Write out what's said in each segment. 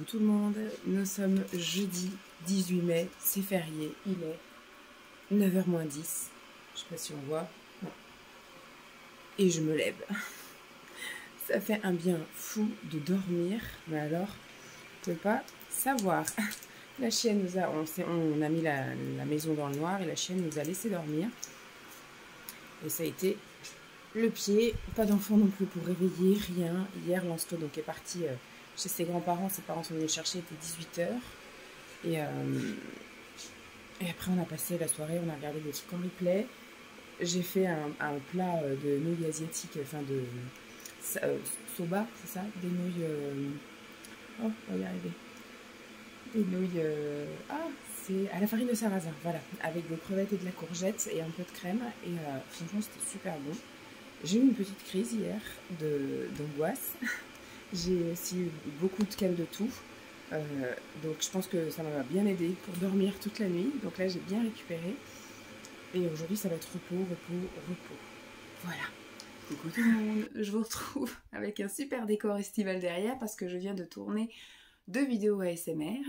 Coucou tout le monde, nous sommes jeudi 18 mai, c'est férié, il est 9h moins 10, je sais pas si on voit, non. Et je me lève. Ça fait un bien fou de dormir, mais alors, tu peux pas savoir. La chienne nous a, on a mis la maison dans le noir et la chienne nous a laissé dormir. Et ça a été le pied, pas d'enfant non plus pour réveiller, rien. Hier, Lancelot donc est parti chez ses grands-parents, ses parents sont venus le chercher, il était 18h. Et après, on a passé la soirée, on a regardé des trucs en replay. J'ai fait un plat de nouilles asiatiques, enfin de soba, c'est ça? Des nouilles. Oh, on va y arriver. Des nouilles. C'est à la farine de sarrasin, voilà. Avec des crevettes et de la courgette et un peu de crème. Et franchement, c'était super bon. J'ai eu une petite crise hier d'angoisse. J'ai aussi eu beaucoup de calme de toux. Donc je pense que ça m'a bien aidé pour dormir toute la nuit. Donc là j'ai bien récupéré. Et aujourd'hui ça va être repos, repos, repos. Voilà. Coucou tout le monde, je vous retrouve avec un super décor estival derrière parce que je viens de tourner 2 vidéos ASMR.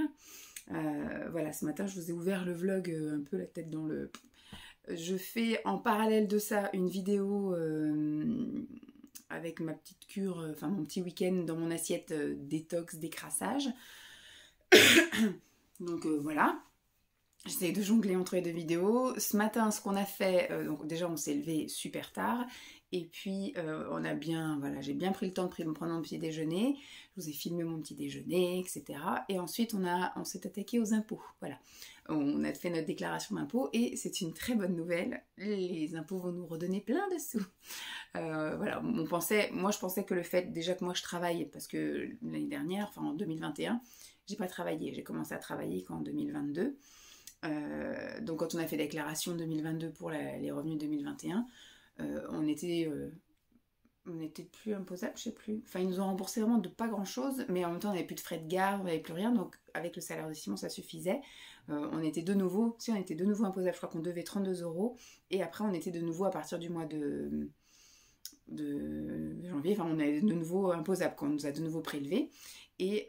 Voilà, ce matin je vous ai ouvert le vlog un peu la tête dans le... Je fais en parallèle de ça une vidéo avec ma petite cure, enfin mon petit week-end dans mon assiette détox, décrassage. Donc voilà, j'essaie de jongler entre les 2 vidéos. Ce matin, ce qu'on a fait, donc déjà on s'est levé super tard. Et puis on a bien, voilà, j'ai bien pris le temps de prendre mon petit déjeuner. Je vous ai filmé mon petit déjeuner, etc. Et ensuite on s'est attaqué aux impôts. Voilà, on a fait notre déclaration d'impôts et c'est une très bonne nouvelle. Les impôts vont nous redonner plein de sous. Voilà, moi je pensais que le fait déjà que moi je travaille, parce que l'année dernière, enfin en 2021, j'ai pas travaillé. J'ai commencé à travailler qu'en 2022. Donc quand on a fait la déclaration 2022 pour les revenus 2021, on était plus imposable, je sais plus. Enfin, ils nous ont remboursé vraiment de pas grand-chose, mais en même temps, on n'avait plus de frais de gare, on n'avait plus rien, donc avec le salaire de Simon, ça suffisait. On était de nouveau imposable, je crois qu'on devait 32 €, et après, on était de nouveau à partir du mois de janvier, enfin, on est de nouveau imposable, qu'on nous a de nouveau prélevé. Et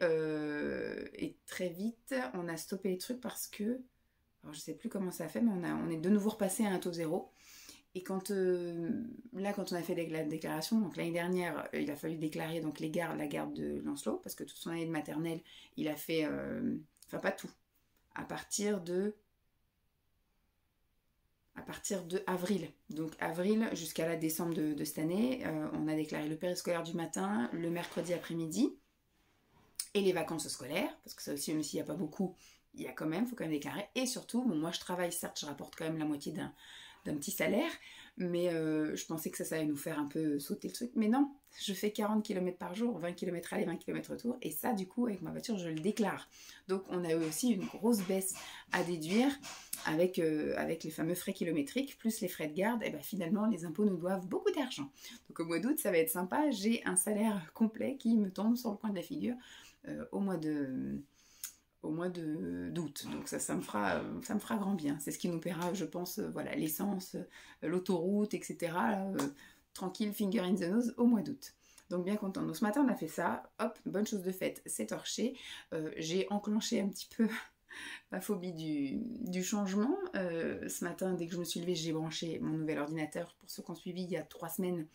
très vite, on a stoppé les trucs parce que, alors je sais plus comment ça a fait, mais on est de nouveau repassé à un taux zéro. Et quand on a fait la déclaration, donc l'année dernière, il a fallu déclarer donc la garde de Lancelot, parce que toute son année de maternelle, il a fait, enfin pas tout, à partir de avril. Donc avril jusqu'à la décembre de cette année, on a déclaré le périscolaire du matin, le mercredi après-midi, et les vacances scolaires, parce que ça aussi, même s'il n'y a pas beaucoup, il faut quand même déclarer. Et surtout, bon, moi je travaille, certes, je rapporte quand même la moitié d'un petit salaire, mais je pensais que ça allait nous faire un peu sauter le truc, mais non, je fais 40 km par jour, 20 km aller, 20 km retour, et ça du coup avec ma voiture je le déclare. Donc on a eu aussi une grosse baisse à déduire avec les fameux frais kilométriques, plus les frais de garde, et ben finalement les impôts nous doivent beaucoup d'argent. Donc au mois d'août ça va être sympa, j'ai un salaire complet qui me tombe sur le coin de la figure au mois d'août. Donc ça me fera grand bien. C'est ce qui nous paiera, je pense, voilà, l'essence, l'autoroute, etc. Tranquille, finger in the nose, au mois d'août. Donc bien content. Donc ce matin, on a fait ça. Hop, bonne chose de faite, c'est torché. J'ai enclenché un petit peu ma phobie du changement. Ce matin, dès que je me suis levée, j'ai branché mon nouvel ordinateur. Pour ceux qui ont suivi il y a 3 semaines,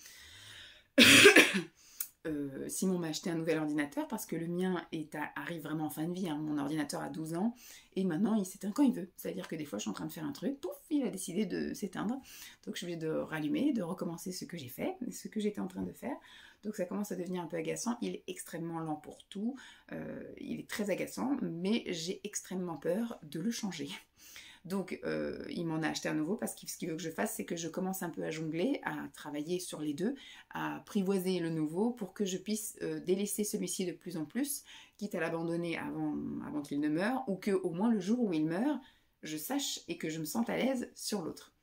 Simon m'a acheté un nouvel ordinateur parce que le mien arrive vraiment en fin de vie, hein. Mon ordinateur a 12 ans et maintenant il s'éteint quand il veut. C'est-à-dire que des fois je suis en train de faire un truc, pouf, il a décidé de s'éteindre. Donc je suis obligée de rallumer, de recommencer ce que j'ai fait, ce que j'étais en train de faire. Donc ça commence à devenir un peu agaçant. Il est extrêmement lent pour tout, il est très agaçant, mais j'ai extrêmement peur de le changer. Donc il m'en a acheté un nouveau parce que ce qu'il veut que je fasse, c'est que je commence un peu à jongler, à travailler sur les deux, à apprivoiser le nouveau pour que je puisse délaisser celui-ci de plus en plus, quitte à l'abandonner avant qu'il ne meure, ou que au moins le jour où il meurt, je sache et que je me sente à l'aise sur l'autre.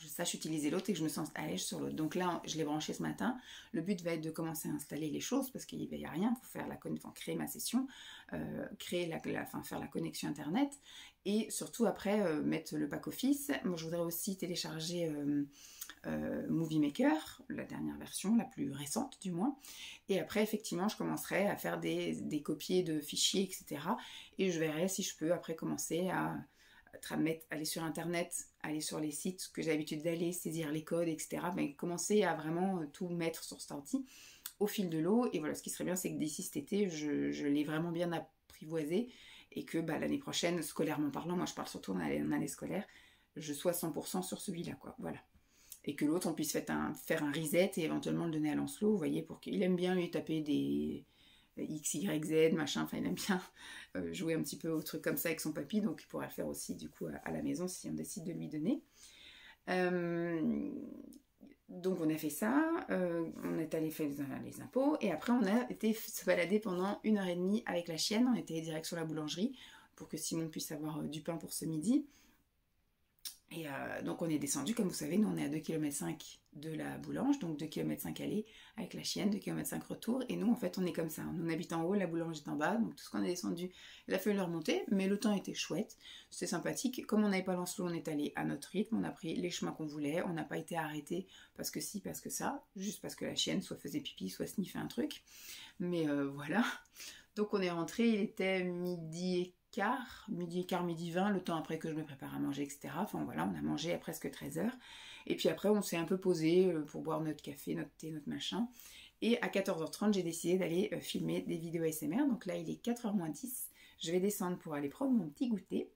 je sache utiliser l'autre et que je me sens à l'aise sur l'autre. Donc là, je l'ai branché ce matin. Le but va être de commencer à installer les choses parce qu'il n'y a rien pour faire créer ma session, faire la connexion internet et surtout après mettre le pack office. Moi, je voudrais aussi télécharger Movie Maker, la dernière version, la plus récente du moins. Et après, effectivement, je commencerai à faire des copiés de fichiers, etc. Et je verrai si je peux après commencer à aller sur internet, aller sur les sites que j'ai l'habitude d'aller, saisir les codes, etc. Mais commencer à vraiment tout mettre sur cet ordi au fil de l'eau. Et voilà, ce qui serait bien, c'est que d'ici cet été, je l'ai vraiment bien apprivoisé et que l'année prochaine, scolairement parlant, moi je parle surtout en année scolaire, je sois 100% sur celui-là, quoi. Voilà. Et que l'autre, on puisse faire un reset et éventuellement le donner à Lancelot, vous voyez, pour qu'il aime bien lui taper des X, Y, Z, machin, enfin il aime bien jouer un petit peu au truc comme ça avec son papy, donc il pourra le faire aussi du coup à la maison si on décide de lui donner. Donc on a fait ça, on est allé faire les impôts, et après on a été se balader pendant 1h30 avec la chienne, on était direct sur la boulangerie, pour que Simon puisse avoir du pain pour ce midi. Et donc on est descendu, comme vous savez, nous on est à 2,5 km de la boulange, donc 2,5 km aller avec la chienne, 2,5 km retour, et nous en fait on est comme ça, on habite en haut, la boulange est en bas, donc tout ce qu'on est descendu, il a fallu le remonter, mais le temps était chouette, c'était sympathique, comme on n'avait pas Lancelot, on est allé à notre rythme, on a pris les chemins qu'on voulait, on n'a pas été arrêté parce que si, parce que ça, juste parce que la chienne soit faisait pipi, soit sniffait un truc, mais voilà, donc on est rentré, il était midi et quart, midi 20, le temps après que je me prépare à manger, etc. Enfin voilà, on a mangé à presque 13h. Et puis après, on s'est un peu posé pour boire notre café, notre thé, notre machin. Et à 14h30, j'ai décidé d'aller filmer des vidéos ASMR. Donc là, il est 4h moins 10. Je vais descendre pour aller prendre mon petit goûter.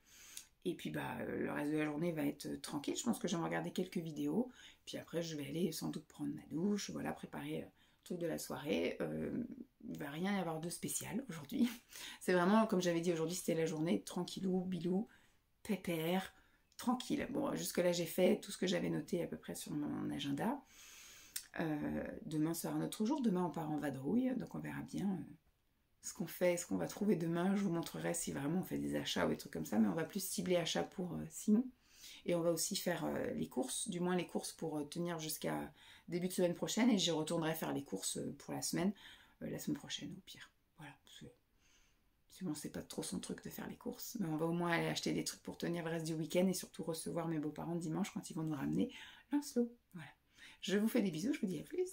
Et puis le reste de la journée va être tranquille. Je pense que je vais regarder quelques vidéos. Puis après, je vais aller sans doute prendre ma douche, voilà, préparer truc de la soirée. Il va rien y avoir de spécial aujourd'hui. C'est vraiment, comme j'avais dit aujourd'hui, c'était la journée tranquillou, bilou, pépère, tranquille. Bon, jusque là j'ai fait tout ce que j'avais noté à peu près sur mon agenda. Demain sera un autre jour. Demain on part en vadrouille, donc on verra bien ce qu'on fait, ce qu'on va trouver demain. Je vous montrerai si vraiment on fait des achats ou des trucs comme ça, mais on va plus cibler achats pour Simon. Et on va aussi faire les courses, du moins les courses pour tenir jusqu'à début de semaine prochaine, et j'y retournerai faire les courses pour la semaine prochaine au pire. Voilà, Simon c'est pas trop son truc de faire les courses, mais on va au moins aller acheter des trucs pour tenir le reste du week-end et surtout recevoir mes beaux-parents dimanche quand ils vont nous ramener Lancelot. Voilà. Je vous fais des bisous, je vous dis à plus.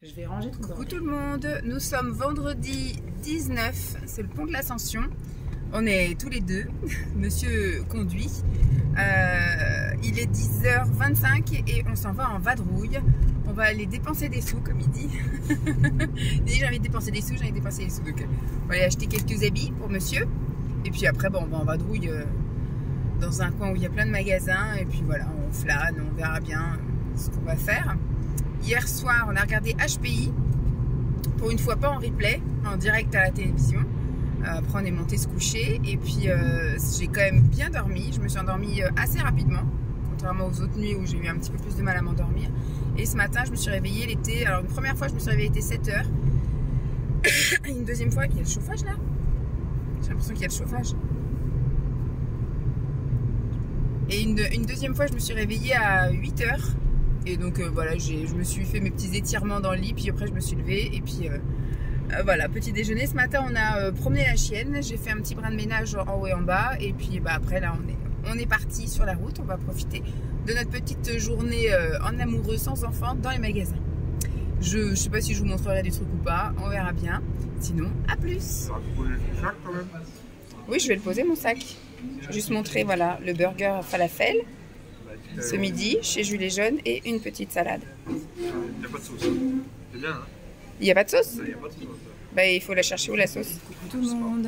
Je vais ranger tout le bordel. Coucou tout le monde, nous sommes vendredi 19, c'est le pont de l'Ascension. On est tous les deux, monsieur conduit. Il est 10h25 et on s'en va en vadrouille. On va aller dépenser des sous, comme il dit. Il dit j'ai envie de dépenser des sous, Donc on va aller acheter quelques habits pour monsieur. Et puis après, bon, on va en vadrouille dans un coin où il y a plein de magasins. Et puis voilà, on flâne, on verra bien ce qu'on va faire. Hier soir, on a regardé HPI. Pour une fois, pas en replay, en direct à la télévision. Après on est monté se coucher et puis j'ai quand même bien dormi, je me suis endormie assez rapidement, contrairement aux autres nuits où j'ai eu un petit peu plus de mal à m'endormir. Et ce matin je me suis réveillée, alors une première fois je me suis réveillée, il était 7h. Une deuxième fois, il y a le chauffage là? J'ai l'impression qu'il y a le chauffage. Et une deuxième fois je me suis réveillée à 8h. Et donc voilà, je me suis fait mes petits étirements dans le lit, puis après je me suis levée et puis... voilà, petit déjeuner. Ce matin, on a promené la chienne. J'ai fait un petit brin de ménage en haut et en bas. Et puis après, là, on est parti sur la route. On va profiter de notre petite journée en amoureux sans enfant dans les magasins. Je ne sais pas si je vous montrerai des trucs ou pas. On verra bien. Sinon, à plus. Oui, je vais le poser, mon sac. Je vais juste montrer, voilà, le burger falafel ce midi chez Jules et Jaune et une petite salade. Il n'y a pas de sauce. C'est bien, hein? Il n'y a pas de sauce? Il n'y a pas de sauce. Bah, il faut la chercher où la sauce? Coucou tout le monde.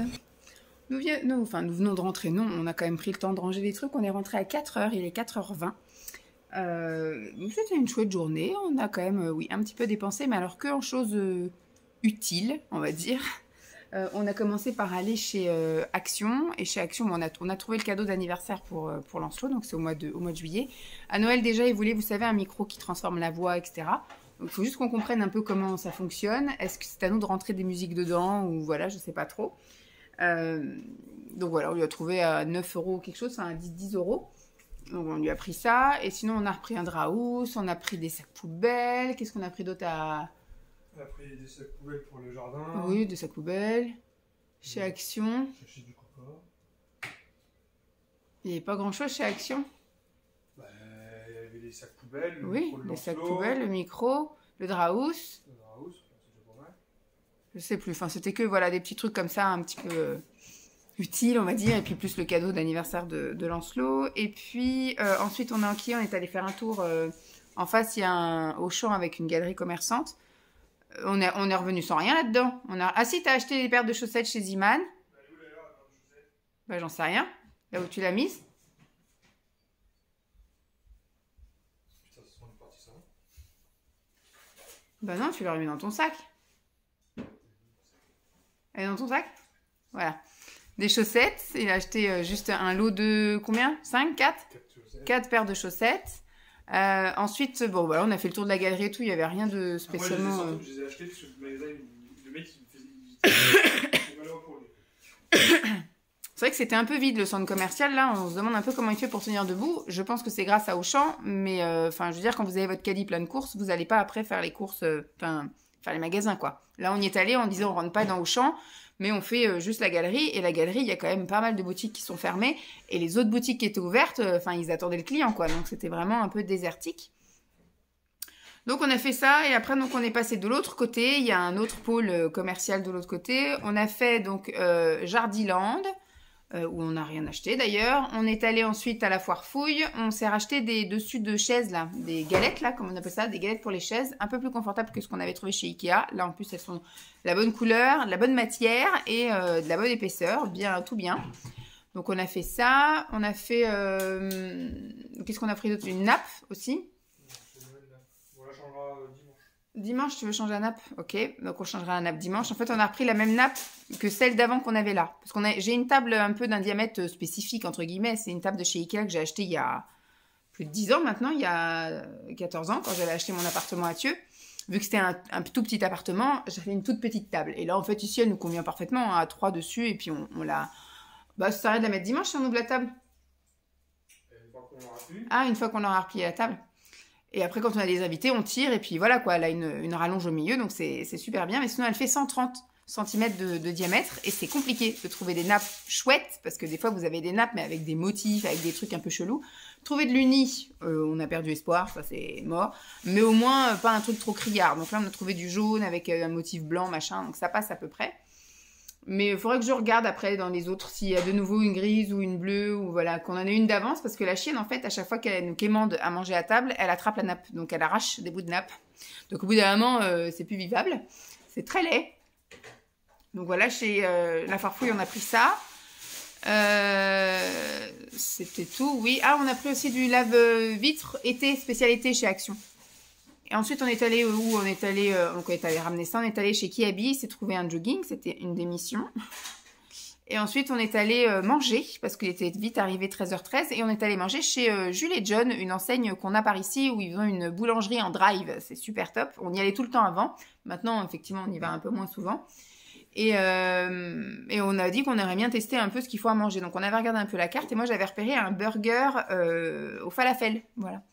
Nous venons de rentrer. Non, on a quand même pris le temps de ranger des trucs. On est rentré à 4h, il est 4h20. C'était une chouette journée. On a quand même, oui, un petit peu dépensé, mais alors que en choses utiles, on va dire. On a commencé par aller chez Action. Et chez Action, on a trouvé le cadeau d'anniversaire pour Lancelot, donc c'est au mois de juillet. À Noël, déjà, il voulait, vous savez, un micro qui transforme la voix, etc. Donc, il faut juste qu'on comprenne un peu comment ça fonctionne. Est-ce que c'est à nous de rentrer des musiques dedans ou voilà, je sais pas trop. Donc voilà, on lui a trouvé à 9 € quelque chose, enfin à 10 €. Donc on lui a pris ça. Et sinon on a repris un Draus, on a pris des sacs poubelles. Qu'est-ce qu'on a pris d'autre à... On a pris des sacs poubelles pour le jardin. Oui, des sacs poubelles. Chez Action. J'ai acheté du coca. Il n'y avait pas grand-chose chez Action. Bah, il y avait des sacs poubelles. Le Oui, micro de les sacs Lancelot. poubelles, le micro, le Draus. Le Draus, c'est déjà pas mal. Je sais plus. Enfin, c'était que voilà, des petits trucs comme ça, un petit peu utiles, on va dire. Et puis plus le cadeau d'anniversaire de Lancelot. Et puis ensuite, on est allé faire un tour. En face, il y a un Auchan avec une galerie commerçante. On est revenu sans rien là-dedans. Ah si, t'as acheté des paires de chaussettes chez Ziman. Bah j'en sais rien. Là où tu l'as mise. Putain, ça sent une partie ça. Bah non, tu l'as remis dans ton sac. Elle est dans ton sac? Voilà. Des chaussettes. Il a acheté juste un lot de combien? 5? 4? 4 paires de chaussettes. Ensuite, bon, voilà, on a fait le tour de la galerie et tout. Il n'y avait rien de spécialement... Après, je les ai achetés parce que le magasin, le mec, il faisait malheureux pour lui. C'est vrai que c'était un peu vide le centre commercial. Là, on se demande un peu comment il fait pour tenir debout. Je pense que c'est grâce à Auchan. Mais enfin, je veux dire, quand vous avez votre caddie plein de courses, vous n'allez pas après faire les courses... Enfin, faire les magasins, quoi. Là, on y est allé en disant on rentre pas dans Auchan, mais on fait juste la galerie. Et la galerie, il y a quand même pas mal de boutiques qui sont fermées. Et les autres boutiques qui étaient ouvertes, enfin, ils attendaient le client, quoi. Donc, c'était vraiment un peu désertique. Donc, on a fait ça. Et après, donc, on est passé de l'autre côté. Il y a un autre pôle commercial de l'autre côté. On a fait, donc, Jardiland, où on n'a rien acheté, d'ailleurs. On est allé ensuite à la foire Fouille. On s'est racheté des dessus de chaises, là. Des galettes, là, comme on appelle ça. Des galettes pour les chaises. Un peu plus confortables que ce qu'on avait trouvé chez Ikea. Là, en plus, elles sont de la bonne couleur, de la bonne matière et de la bonne épaisseur. Bien, tout bien. Donc, on a fait ça. On a fait... Qu'est-ce qu'on a pris d'autre? Une nappe, aussi. On la changera dimanche. Dimanche, tu veux changer la nappe? Ok, donc on changera la nappe dimanche. En fait, on a repris la même nappe que celle d'avant qu'on avait là. Parce j'ai une table un peu d'un diamètre spécifique, entre guillemets. C'est une table de chez Ikea que j'ai achetée il y a plus de 10 ans maintenant, il y a 14 ans, quand j'avais acheté mon appartement à Thieux. Vu que c'était un tout petit appartement, j'avais une toute petite table. Et là, en fait, ici, elle nous convient parfaitement, à 3 dessus. Et puis, on l'a... Bah, ça s'arrête de la mettre dimanche si on ouvre la table. Une fois qu'on l'aura pu. Ah, une fois qu'on aura replié la table. Et après, quand on a des invités, on tire. Et puis voilà, quoi. Elle a une rallonge au milieu. Donc, c'est super bien. Mais sinon, elle fait 130 cm de diamètre. Et c'est compliqué de trouver des nappes chouettes. Parce que des fois, vous avez des nappes, mais avec des motifs, avec des trucs un peu chelous. Trouver de l'uni, on a perdu espoir. Ça, c'est mort. Mais au moins, pas un truc trop criard. Donc là, on a trouvé du jaune avec un motif blanc, machin. Donc, ça passe à peu près. Mais il faudrait que je regarde après dans les autres s'il y a de nouveau une grise ou une bleue ou voilà, qu'on en ait une d'avance parce que la chienne, en fait, à chaque fois qu'elle nous quémande à manger à table, elle attrape la nappe. Donc, elle arrache des bouts de nappe. Donc, au bout d'un moment, c'est plus vivable. C'est très laid. Donc, voilà, chez la Farfouille, on a pris ça. C'était tout, oui. Ah, on a pris aussi du lave-vitre été, spécialité chez Action. Et ensuite, on est allé où? On est allé ramener ça. On est allé chez Kiabi. Il s'est trouvé un jogging. C'était une des missions. Et ensuite, on est allé manger parce qu'il était vite arrivé 13h13. Et on est allé manger chez Jules et John, une enseigne qu'on a par ici où ils ont une boulangerie en drive. C'est super top. On y allait tout le temps avant. Maintenant, effectivement, on y va un peu moins souvent. Et on a dit qu'on aimerait bien tester un peu ce qu'il faut à manger. Donc, on avait regardé un peu la carte. Et moi, j'avais repéré un burger au falafel. Voilà.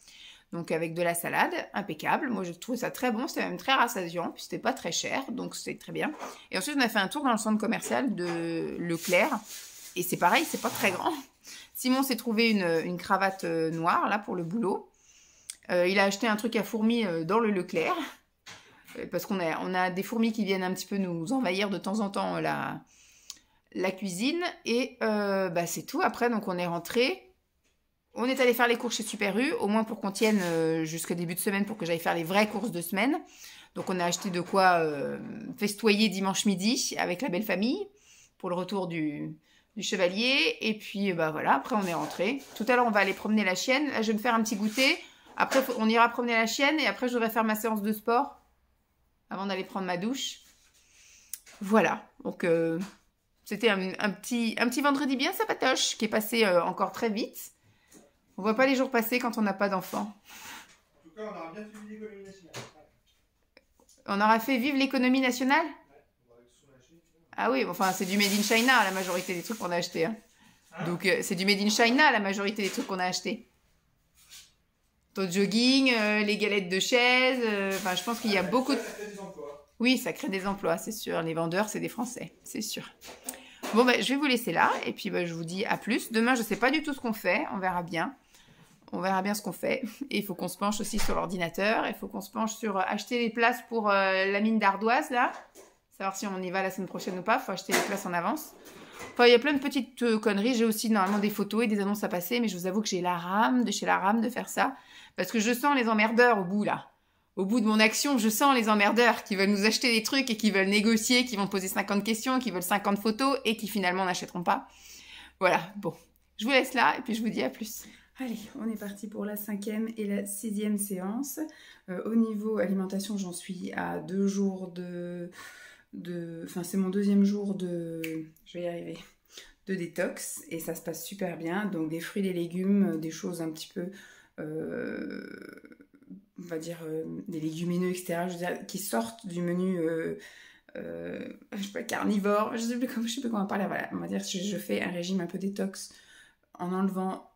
Donc avec de la salade, impeccable. Moi, je trouve ça très bon. C'était même très rassasiant. Puis c'était pas très cher. Donc c'était très bien. Et ensuite, on a fait un tour dans le centre commercial de Leclerc. Et c'est pareil, c'est pas très grand. Simon s'est trouvé une cravate noire, là, pour le boulot. Il a acheté un truc à fourmis dans le Leclerc. Parce qu'on a des fourmis qui viennent un petit peu nous envahir de temps en temps la cuisine. Et bah, c'est tout. Après, donc on est rentré. On est allé faire les courses chez Super U, au moins pour qu'on tienne jusqu'au début de semaine, pour que j'aille faire les vraies courses de semaine. Donc on a acheté de quoi festoyer dimanche midi avec la belle famille, pour le retour du chevalier. Et puis bah voilà, après on est rentré. Tout à l'heure on va aller promener la chienne, là je vais me faire un petit goûter. Après on ira promener la chienne et après je devrais faire ma séance de sport, avant d'aller prendre ma douche. Voilà, donc c'était un petit vendredi bien sympatoche, qui est passé encore très vite. On voit pas les jours passer quand on n'a pas d'enfants. En tout cas, on aura bien fait l'économie nationale. On aura fait vivre l'économie nationale? Ouais, on va tout acheter. Ah oui, enfin c'est du made in China la majorité des trucs qu'on a achetés. Hein. Donc c'est du made in China la majorité des trucs qu'on a achetés. ton jogging, les galettes de chaise. Enfin, je pense qu'il y a beaucoup de... Ça crée des emplois. Oui, ça crée des emplois, c'est sûr. Les vendeurs, c'est des Français, c'est sûr. Bon, je vais vous laisser là. Et puis, je vous dis à plus. Demain, je ne sais pas du tout ce qu'on fait. On verra bien. On verra bien ce qu'on fait. Et il faut qu'on se penche aussi sur l'ordinateur. Il faut qu'on se penche sur acheter les places pour la mine d'ardoise, là. Savoir si on y va la semaine prochaine ou pas. Il faut acheter les places en avance. Enfin, il y a plein de petites conneries. J'ai aussi normalement des photos et des annonces à passer. Mais je vous avoue que j'ai la rame de chez la rame de faire ça. Parce que je sens les emmerdeurs au bout, là. Au bout de mon action, je sens les emmerdeurs qui veulent nous acheter des trucs et qui veulent négocier, qui vont poser 50 questions, qui veulent 50 photos et qui finalement n'achèteront pas. Voilà, bon. Je vous laisse là et puis je vous dis à plus. Allez, on est parti pour la 5e et la 6e séance. Au niveau alimentation, j'en suis à 2 jours Enfin, c'est mon 2e jour de... Je vais y arriver. De détox. Et ça se passe super bien. Donc, des fruits, des légumes, des choses un petit peu... on va dire des légumineux, etc. Je veux dire, qui sortent du menu... je sais pas, carnivore. Je sais plus comment parler. Voilà, on va dire que je fais un régime un peu détox en enlevant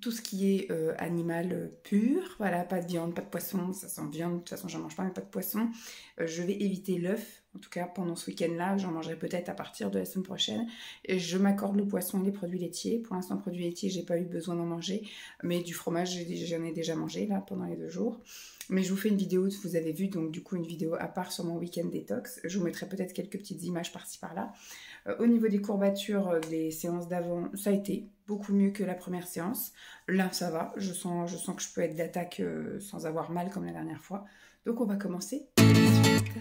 tout ce qui est animal pur, voilà, pas de viande, pas de poisson, ça sent viande, de toute façon j'en mange pas, mais pas de poisson. Je vais éviter l'œuf, en tout cas pendant ce week-end-là, j'en mangerai peut-être à partir de la semaine prochaine. Et je m'accorde le poisson et les produits laitiers. Pour l'instant, produits laitiers, j'ai pas eu besoin d'en manger, mais du fromage, j'en ai déjà mangé là pendant les 2 jours. Mais je vous fais une vidéo, vous avez vu, donc du coup une vidéo à part sur mon week-end détox. Je vous mettrai peut-être quelques petites images par-ci par-là. Au niveau des courbatures des séances d'avant, ça a été beaucoup mieux que la première séance. Là, ça va, je sens que je peux être d'attaque sans avoir mal comme la dernière fois. Donc on va commencer tout de suite.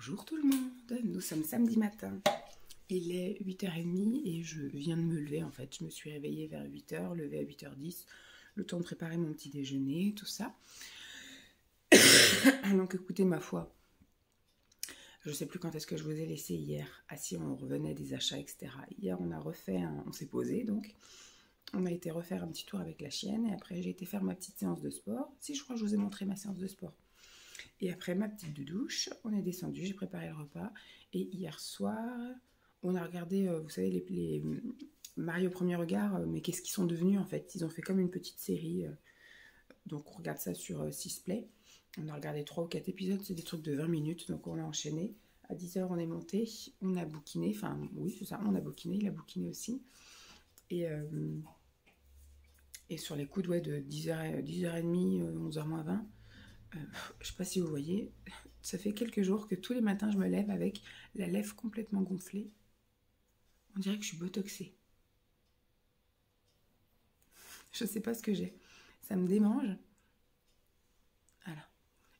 Bonjour tout le monde, nous sommes samedi matin. Il est 8h30 et je viens de me lever en fait. Je me suis réveillée vers 8h, levée à 8h10. Le temps de préparer mon petit déjeuner, tout ça. Donc écoutez, ma foi, je ne sais plus quand est-ce que je vous ai laissé hier. Ah si, on revenait des achats, etc. Hier, on a refait, on s'est posé donc. On a été refaire un petit tour avec la chienne et après j'ai été faire ma petite séance de sport. Si, je crois que je vous ai montré ma séance de sport. Et après ma petite douche, on est descendu, j'ai préparé le repas. Et hier soir, on a regardé, vous savez, les Mario Premier Regard, mais qu'est-ce qu'ils sont devenus en fait? Ils ont fait comme une petite série. Donc on regarde ça sur 6play. On a regardé 3 ou 4 épisodes, c'est des trucs de 20 minutes, donc on a enchaîné. À 10h, on est monté, on a bouquiné, enfin oui, c'est ça, on a bouquiné, il a bouquiné aussi. Et sur les coups de 10h30, 11h moins 20, je ne sais pas si vous voyez, ça fait quelques jours que tous les matins je me lève avec la lèvre complètement gonflée. On dirait que je suis botoxée. Je ne sais pas ce que j'ai. Ça me démange. Voilà.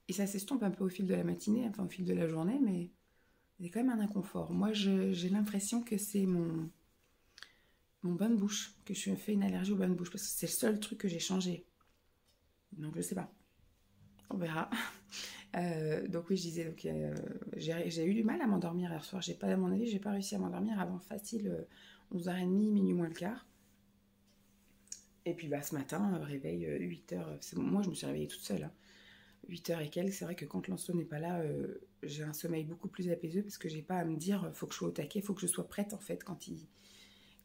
Et ça s'estompe un peu au fil de la matinée, enfin au fil de la journée, mais c'est quand même un inconfort. Moi, j'ai l'impression que c'est mon bain de bouche, que je fais une allergie au bain de bouche, parce que c'est le seul truc que j'ai changé. Donc, je sais pas. On verra. Donc oui, je disais, donc, j'ai eu du mal à m'endormir hier soir. À mon avis, j'ai pas réussi à m'endormir avant facile 11h30, minuit moins le quart. Et puis ce matin, réveil 8h. Moi, je me suis réveillée toute seule. 8h et quelques. C'est vrai que quand Lancelot n'est pas là, j'ai un sommeil beaucoup plus apaisé parce que j'ai pas à me dire, faut que je sois au taquet, faut que je sois prête en fait quand il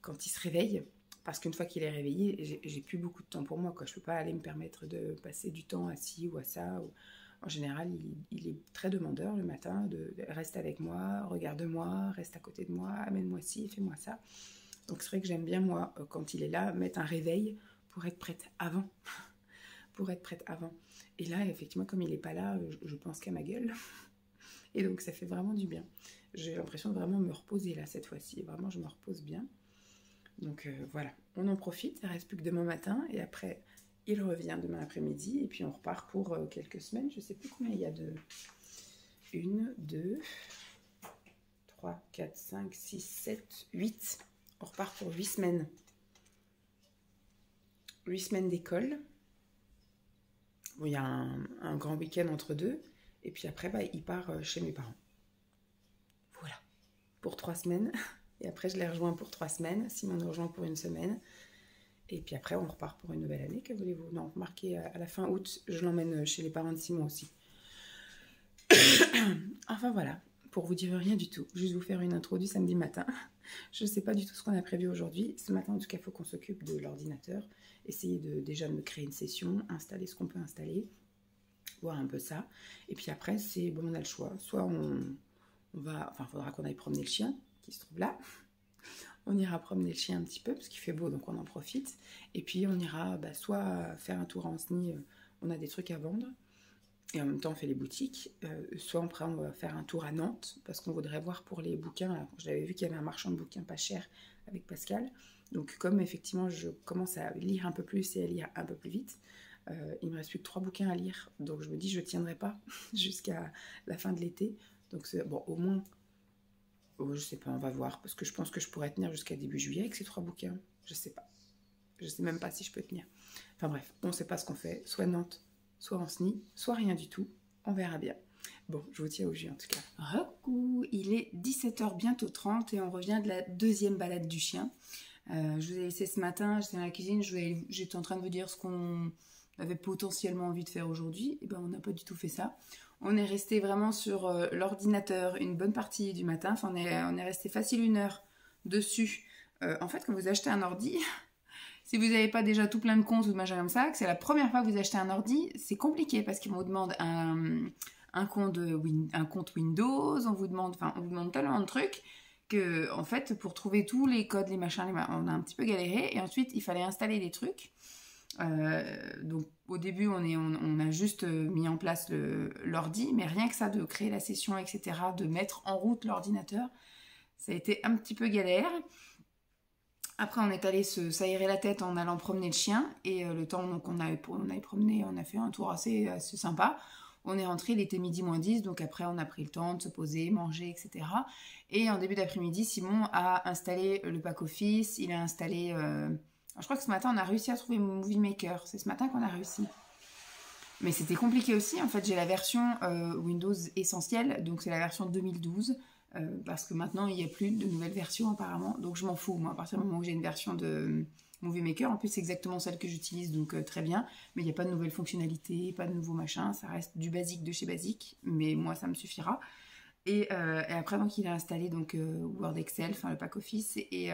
se réveille. Parce qu'une fois qu'il est réveillé, j'ai plus beaucoup de temps pour moi, quoi. Je peux pas aller me permettre de passer du temps assis ou à ça. En général, il est très demandeur le matin, reste avec moi, regarde-moi, reste à côté de moi, amène-moi ci, fais-moi ça. Donc c'est vrai que j'aime bien, moi, quand il est là, mettre un réveil pour être prête avant. Pour être prête avant. Et là, effectivement, comme il n'est pas là, je pense qu'à ma gueule. Et donc ça fait vraiment du bien. J'ai l'impression de vraiment me reposer là, cette fois-ci. Vraiment, je me repose bien. Donc voilà, on en profite, il ne reste plus que demain matin et après il revient demain après-midi et puis on repart pour quelques semaines. Je ne sais plus combien il y a de 1, 2, 3, 4, 5, 6, 7, 8. On repart pour 8 semaines. 8 semaines d'école. Bon, il y a un grand week-end entre deux et puis après il part chez mes parents. Voilà, pour 3 semaines. Et après, je les rejoins pour 3 semaines. Simon nous rejoint pour 1 semaine. Et puis après, on repart pour une nouvelle année. Que voulez-vous? Non, remarquez, à la fin août, je l'emmène chez les parents de Simon aussi. Enfin voilà, pour vous dire rien du tout. Juste vous faire une intro du samedi matin. Je ne sais pas du tout ce qu'on a prévu aujourd'hui. Ce matin, en tout cas, il faut qu'on s'occupe de l'ordinateur. Essayer déjà de me créer une session, installer ce qu'on peut installer. Voir un peu ça. Et puis après, c'est bon, on a le choix. Soit on va... Enfin, il faudra qu'on aille promener le chien qui se trouve là. On ira promener le chien un petit peu parce qu'il fait beau donc on en profite et puis on ira soit faire un tour à Ancenis, on a des trucs à vendre et en même temps on fait les boutiques, soit après on va faire un tour à Nantes parce qu'on voudrait voir pour les bouquins. Alors, j'avais vu qu'il y avait un marchand de bouquins pas cher avec Pascal, donc comme effectivement je commence à lire un peu plus et à lire un peu plus vite, il me reste plus que 3 bouquins à lire, donc je me dis je tiendrai pas jusqu'à la fin de l'été, donc bon, au moins je sais pas, on va voir, parce que je pense que je pourrais tenir jusqu'à début juillet avec ces 3 bouquins. Je sais pas. Je sais même pas si je peux tenir. Enfin bref, on sait pas ce qu'on fait. Soit Nantes, soit Ancenis, soit rien du tout. On verra bien. Bon, je vous tiens au jus en tout cas. Recoucou, il est 17h bientôt 30 et on revient de la 2e balade du chien. Je vous ai laissé ce matin, j'étais dans la cuisine, j'étais en train de vous dire ce qu'on avait potentiellement envie de faire aujourd'hui. Et ben on n'a pas du tout fait ça. On est resté vraiment sur l'ordinateur une bonne partie du matin. Enfin, on est resté facile 1 heure dessus. En fait, quand vous achetez un ordi, si vous n'avez pas déjà tout plein de comptes ou de machin comme ça, que c'est la première fois que vous achetez un ordi, c'est compliqué parce qu'on vous demande un compte Windows, on vous demande tellement de trucs que, en fait, pour trouver tous les codes, les machins, on a un petit peu galéré. Et ensuite, il fallait installer des trucs. Donc au début on a juste mis en place l'ordi, mais rien que ça, de créer la session, etc., de mettre en route l'ordinateur, ça a été un petit peu galère. Après on est allé s'aérer la tête en allant promener le chien, et le temps donc on avait promené, on a fait un tour assez sympa. On est rentré, il était midi moins 10, donc après on a pris le temps de se poser, manger, etc. Et en début d'après-midi, Simon a installé le pack office, il a installé... je crois que ce matin on a réussi à trouver Movie Maker, c'est ce matin qu'on a réussi. Mais c'était compliqué aussi, en fait j'ai la version Windows Essentiel, donc c'est la version 2012, parce que maintenant il n'y a plus de nouvelles versions apparemment, donc je m'en fous, moi à partir du moment où j'ai une version de Movie Maker, en plus c'est exactement celle que j'utilise, donc très bien, mais il n'y a pas de nouvelles fonctionnalités, pas de nouveaux machins, ça reste du basique de chez basique, mais moi ça me suffira. Et après donc il a installé donc Word, Excel, enfin le pack office, et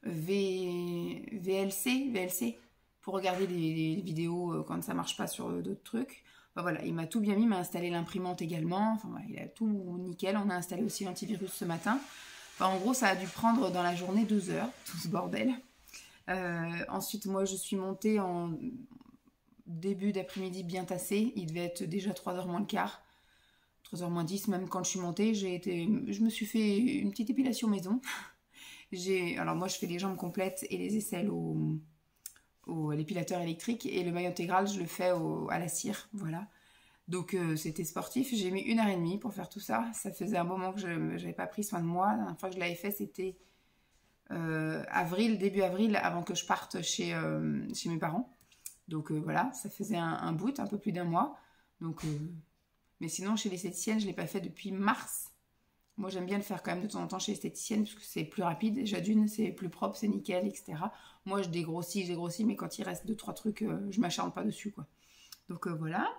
VLC, pour regarder des vidéos quand ça marche pas sur d'autres trucs. Enfin, voilà, il m'a tout bien mis, il m'a installé l'imprimante également, enfin voilà, il a tout nickel. On a installé aussi l'antivirus ce matin. Enfin, en gros, ça a dû prendre dans la journée 2 heures, tout ce bordel. Ensuite, moi, je suis montée en début d'après-midi bien tassée. Il devait être déjà 3h moins le quart. 3h moins 10, même quand je suis montée, je me suis fait une petite épilation maison. Alors moi, je fais les jambes complètes et les aisselles à l'épilateur électrique, et le maillot intégral je le fais à la cire, voilà. Donc c'était sportif, j'ai mis 1h30 pour faire tout ça. Ça faisait un moment que je n'avais pas pris soin de moi. La dernière fois que je l'avais fait, c'était début avril, avant que je parte chez mes parents. Donc voilà, ça faisait un bout, un peu plus d'un mois. Donc, mais sinon chez l'esthéticienne, je ne l'ai pas fait depuis mars. Moi, j'aime bien le faire quand même de temps en temps chez l'esthéticienne, parce que c'est plus rapide. Déjà d'une, c'est plus propre, c'est nickel, etc. Moi, j'ai grossi, mais quand il reste 2-3 trucs, je m'acharne pas dessus, quoi. Donc voilà.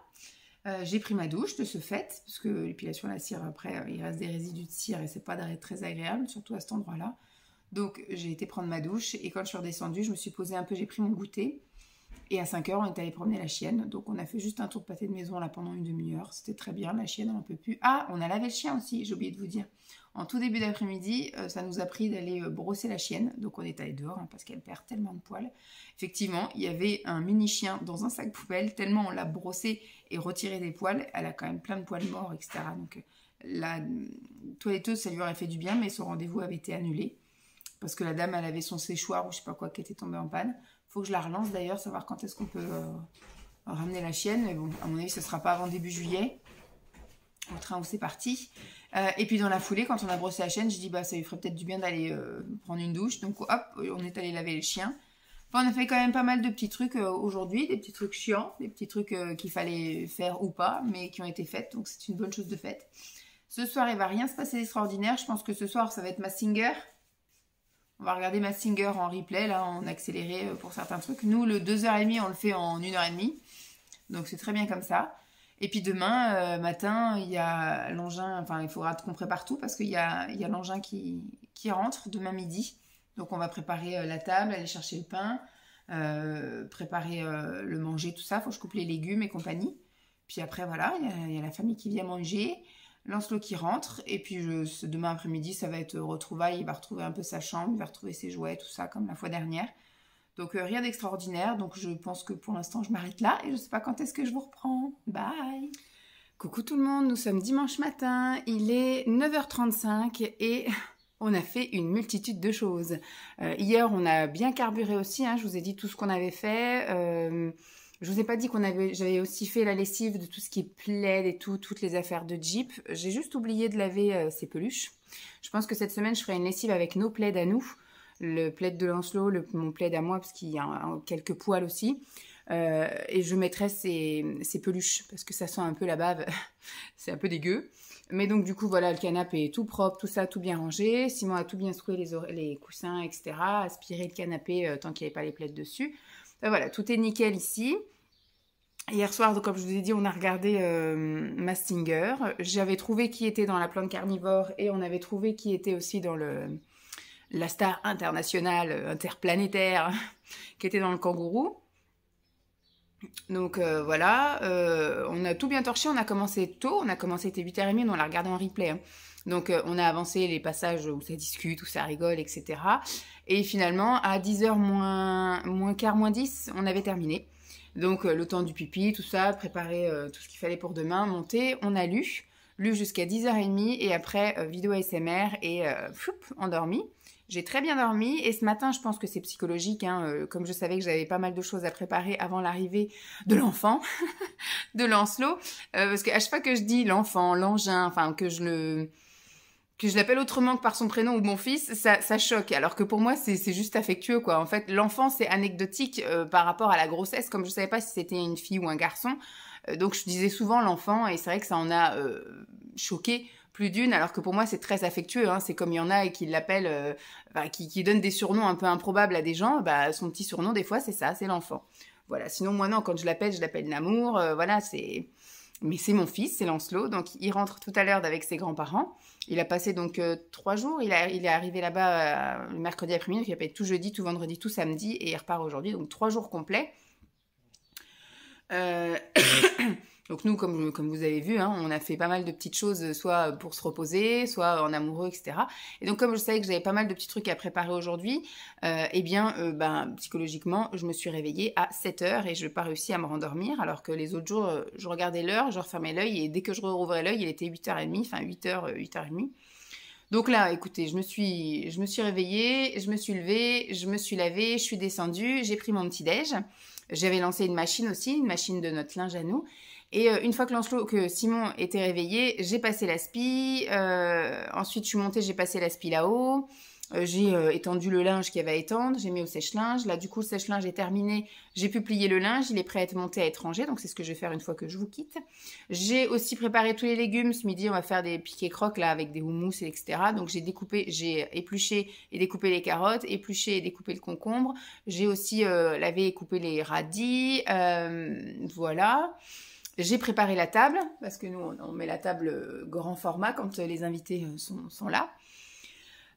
J'ai pris ma douche de ce fait, parce que l'épilation à la cire, après, il reste des résidus de cire et c'est pas très agréable, surtout à cet endroit-là. Donc j'ai été prendre ma douche, et quand je suis redescendue, je me suis posée un peu, j'ai pris mon goûter. Et à 5h, on est allé promener la chienne. Donc on a fait juste un tour de pâté de maison là pendant une demi-heure. C'était très bien, la chienne, elle en peut plus. Ah, on a lavé le chien aussi, j'ai oublié de vous dire. En tout début d'après-midi, ça nous a pris d'aller brosser la chienne. Donc on est allé dehors, parce qu'elle perd tellement de poils. Effectivement, il y avait un mini chien dans un sac poubelle. Tellement on l'a brossé et retiré des poils. Elle a quand même plein de poils morts, etc. Donc la toiletteuse, ça lui aurait fait du bien, mais son rendez-vous avait été annulé. Parce que la dame, elle avait son séchoir ou je sais pas quoi qui était tombé en panne. Faut que je la relance d'ailleurs, savoir quand est-ce qu'on peut ramener la chienne. Mais bon, à mon avis, ce sera pas avant début juillet, au train où c'est parti. Et puis dans la foulée, quand on a brossé la chienne, je dis bah ça lui ferait peut-être du bien d'aller prendre une douche. Donc hop, on est allé laver le chien. Enfin, on a fait quand même pas mal de petits trucs aujourd'hui, des petits trucs chiants, des petits trucs qu'il fallait faire ou pas, mais qui ont été faits. Donc c'est une bonne chose de faite. Ce soir, il va rien se passer d'extraordinaire. Je pense que ce soir, ça va être Mazinger. On va regarder Mazinger en replay, là, en accéléré pour certains trucs. Nous, le 2h30, on le fait en 1h30. Donc, c'est très bien comme ça. Et puis demain matin, il y a l'engin, enfin, il faudra qu'on prépare tout parce qu'il y a l'engin qui rentre demain midi. Donc, on va préparer la table, aller chercher le pain, préparer le manger, tout ça. Il faut que je coupe les légumes et compagnie. Puis après, voilà, il y a la famille qui vient manger. Lancelot qui rentre, et puis demain après-midi ça va être retrouvailles, il va retrouver un peu sa chambre, il va retrouver ses jouets, tout ça comme la fois dernière. Donc rien d'extraordinaire, donc je pense que pour l'instant je m'arrête là et je sais pas quand est-ce que je vous reprends. Bye. Coucou tout le monde, nous sommes dimanche matin, il est 9h35 et on a fait une multitude de choses. Hier on a bien carburé aussi, je vous ai dit tout ce qu'on avait fait. Je vous ai pas dit j'avais aussi fait la lessive de tout ce qui est plaid et toutes les affaires de Jeep. J'ai juste oublié de laver ces peluches. Je pense que cette semaine, je ferai une lessive avec nos plaids à nous. Le plaid de Lancelot, mon plaid à moi, parce qu'il y a quelques poils aussi. Et je mettrai ces peluches, parce que ça sent un peu la bave. C'est un peu dégueu. Mais donc, du coup, voilà, le canapé est tout propre, tout ça, tout bien rangé. Simon a tout bien secoué les coussins, etc. Aspiré le canapé tant qu'il n'y avait pas les plaids dessus. Voilà, tout est nickel ici. Hier soir, donc, comme je vous ai dit, on a regardé Mazinger. J'avais trouvé qui était dans la plante carnivore et on avait trouvé qui était aussi dans la star internationale, interplanétaire, qui était dans le kangourou. Donc voilà, on a tout bien torché, on a commencé tôt, il était 8h30, mais on l'a regardé en replay. Donc on a avancé les passages où ça discute, où ça rigole, etc. Et finalement, à 10h moins quart, moins 10, on avait terminé. Donc le temps du pipi, tout ça, préparer tout ce qu'il fallait pour demain, monter, on a lu. lu jusqu'à 10h30 et après vidéo ASMR et endormi. J'ai très bien dormi et ce matin, je pense que c'est psychologique, hein, comme je savais que j'avais pas mal de choses à préparer avant l'arrivée de l'enfant, de Lancelot, parce qu'à chaque fois que je dis l'enfant, l'engin, enfin que je l'appelle autrement que par son prénom ou mon fils, ça choque. Alors que pour moi, c'est juste affectueux, quoi. En fait, l'enfant, c'est anecdotique par rapport à la grossesse, comme je savais pas si c'était une fille ou un garçon. Donc, je disais souvent l'enfant, et c'est vrai que ça en a choqué plus d'une, alors que pour moi, c'est très affectueux. Hein. C'est comme il y en a qui l'appellent, qui donnent des surnoms un peu improbables à des gens. Bah, son petit surnom, des fois, c'est ça, c'est l'enfant. Voilà. Sinon, moi, non, quand je l'appelle Namour. Voilà, c'est... Mais c'est mon fils, c'est Lancelot. Donc, il rentre tout à l'heure avec ses grands-parents. Il a passé donc 3 jours. Il est arrivé là-bas le mercredi après-midi. Donc, il a passé tout jeudi, tout vendredi, tout samedi. Et il repart aujourd'hui. Donc, 3 jours complets. Donc nous, comme vous avez vu, hein, on a fait pas mal de petites choses, soit pour se reposer, soit en amoureux, etc. Et donc comme je savais que j'avais pas mal de petits trucs à préparer aujourd'hui, psychologiquement, je me suis réveillée à 7h et je n'ai pas réussi à me rendormir, alors que les autres jours, je regardais l'heure, je refermais l'œil et dès que je rouvrais l'œil, il était 8h30, enfin 8h, 8h30. Donc là, écoutez, je me suis réveillée, je me suis levée, je me suis lavée, je suis descendue, j'ai pris mon petit-déj. J'avais lancé une machine aussi, une machine de notre linge à nous. Et une fois que Simon était réveillé, j'ai passé l'aspi. Ensuite, je suis montée, j'ai passé l'aspi là-haut. J'ai étendu le linge qu'il y avait à étendre. J'ai mis au sèche-linge. Là, du coup, le sèche-linge est terminé. J'ai pu plier le linge. Il est prêt à être monté, à être rangé. Donc, c'est ce que je vais faire une fois que je vous quitte. J'ai aussi préparé tous les légumes. Ce midi, on va faire des piquets croques là avec des houmous, etc. Donc, j'ai épluché et découpé les carottes, épluché et découpé le concombre. J'ai aussi lavé et coupé les radis. Voilà. J'ai préparé la table, parce que nous, on met la table grand format quand les invités sont là.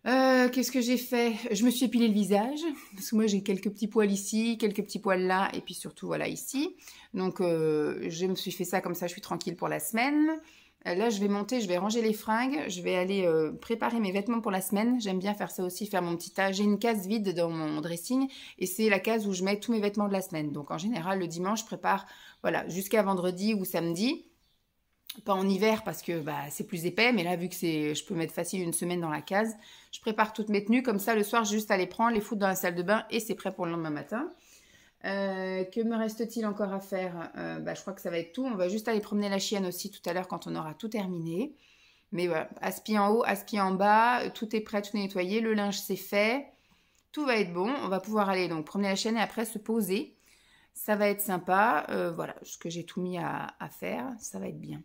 Qu'est-ce que j'ai fait? Je me suis épilé le visage, parce que moi, j'ai quelques petits poils ici, quelques petits poils là, et puis surtout, voilà, ici. Donc, je me suis fait ça, comme ça, je suis tranquille pour la semaine. Là, je vais monter, je vais ranger les fringues, je vais aller préparer mes vêtements pour la semaine. J'aime bien faire ça aussi, faire mon petit tas. J'ai une case vide dans mon dressing, et c'est la case où je mets tous mes vêtements de la semaine. Donc, en général, le dimanche, je prépare... Voilà, jusqu'à vendredi ou samedi, pas en hiver parce que c'est plus épais, mais là vu que je peux mettre facile une semaine dans la case, je prépare toutes mes tenues, comme ça le soir j'ai juste à les prendre, les foutre dans la salle de bain et c'est prêt pour le lendemain matin. Que me reste-t-il encore à faire? Je crois que ça va être tout, on va juste aller promener la chienne aussi tout à l'heure quand on aura tout terminé. Mais voilà, aspi en haut, aspi en bas, tout est prêt, tout est nettoyé, le linge c'est fait, tout va être bon, on va pouvoir aller donc promener la chienne et après se poser. Ça va être sympa, voilà, ce que j'ai tout mis à faire, ça va être bien.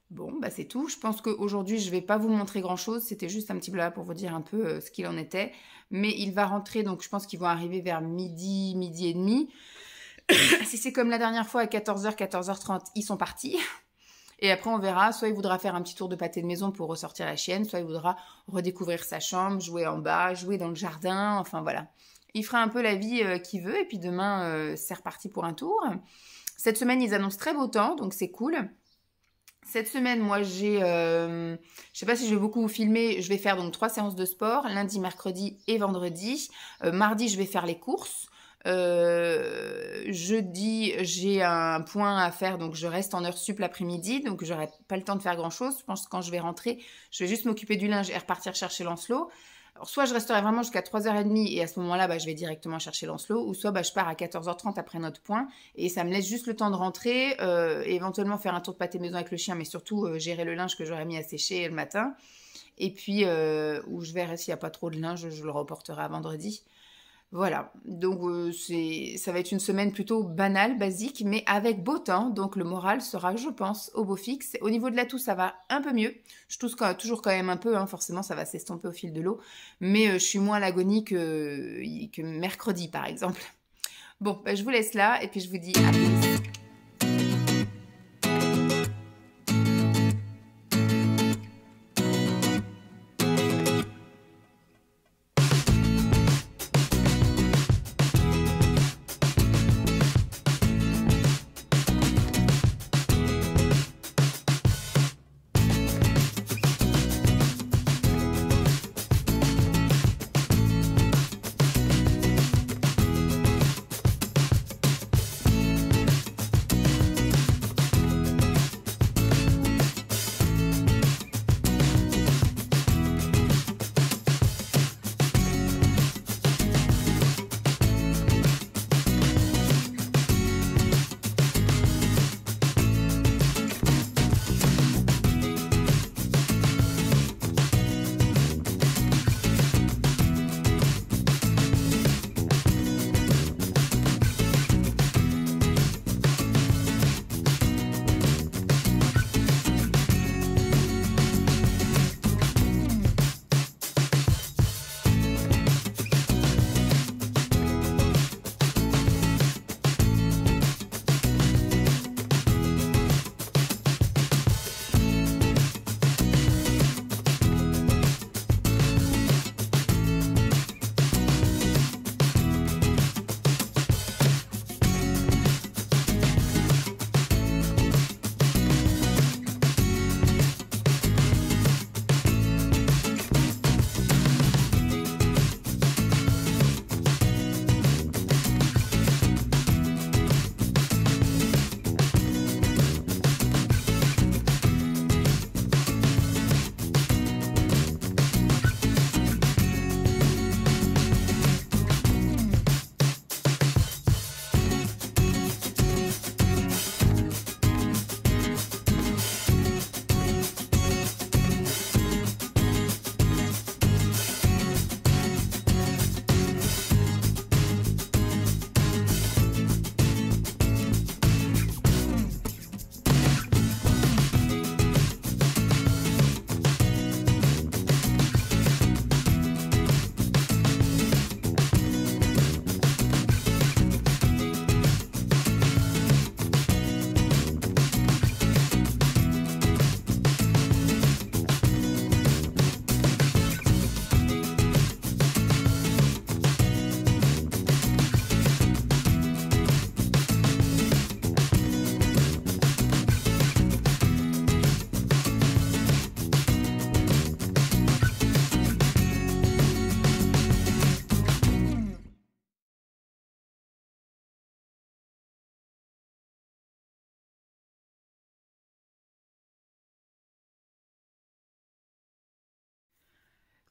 Bon, c'est tout. Je pense qu'aujourd'hui, je ne vais pas vous montrer grand-chose. C'était juste un petit blabla pour vous dire un peu ce qu'il en était. Mais il va rentrer, donc je pense qu'ils vont arriver vers midi, midi et demi. Si c'est comme la dernière fois, à 14h, 14h30, ils sont partis. Et après, on verra. Soit il voudra faire un petit tour de pâté de maison pour ressortir la chienne, soit il voudra redécouvrir sa chambre, jouer en bas, jouer dans le jardin, enfin voilà. Il fera un peu la vie qu'il veut et puis demain, c'est reparti pour un tour. Cette semaine, ils annoncent très beau temps, donc c'est cool. Cette semaine, moi, je sais pas si je vais beaucoup vous filmer, je vais faire donc 3 séances de sport, lundi, mercredi et vendredi. Mardi, je vais faire les courses. Jeudi, j'ai un point à faire, donc je reste en heure sup l'après-midi, donc j'aurai pas le temps de faire grand-chose. Je pense que quand je vais rentrer, je vais juste m'occuper du linge et repartir chercher Lancelot. Alors, soit je resterai vraiment jusqu'à 3h30 et à ce moment-là, je vais directement chercher Lancelot, ou soit je pars à 14h30 après notre point et ça me laisse juste le temps de rentrer, éventuellement faire un tour de pâté maison avec le chien, mais surtout gérer le linge que j'aurais mis à sécher le matin. Et puis, où je verrai s'il n'y a pas trop de linge, je le reporterai à vendredi. Voilà, donc ça va être une semaine plutôt banale, basique, mais avec beau temps, donc le moral sera, je pense, au beau fixe. Au niveau de la toux, ça va un peu mieux. Je tousse toujours quand même un peu, hein, forcément, ça va s'estomper au fil de l'eau, mais je suis moins à l'agonie que mercredi, par exemple. Bon, je vous laisse là, et puis je vous dis à plus.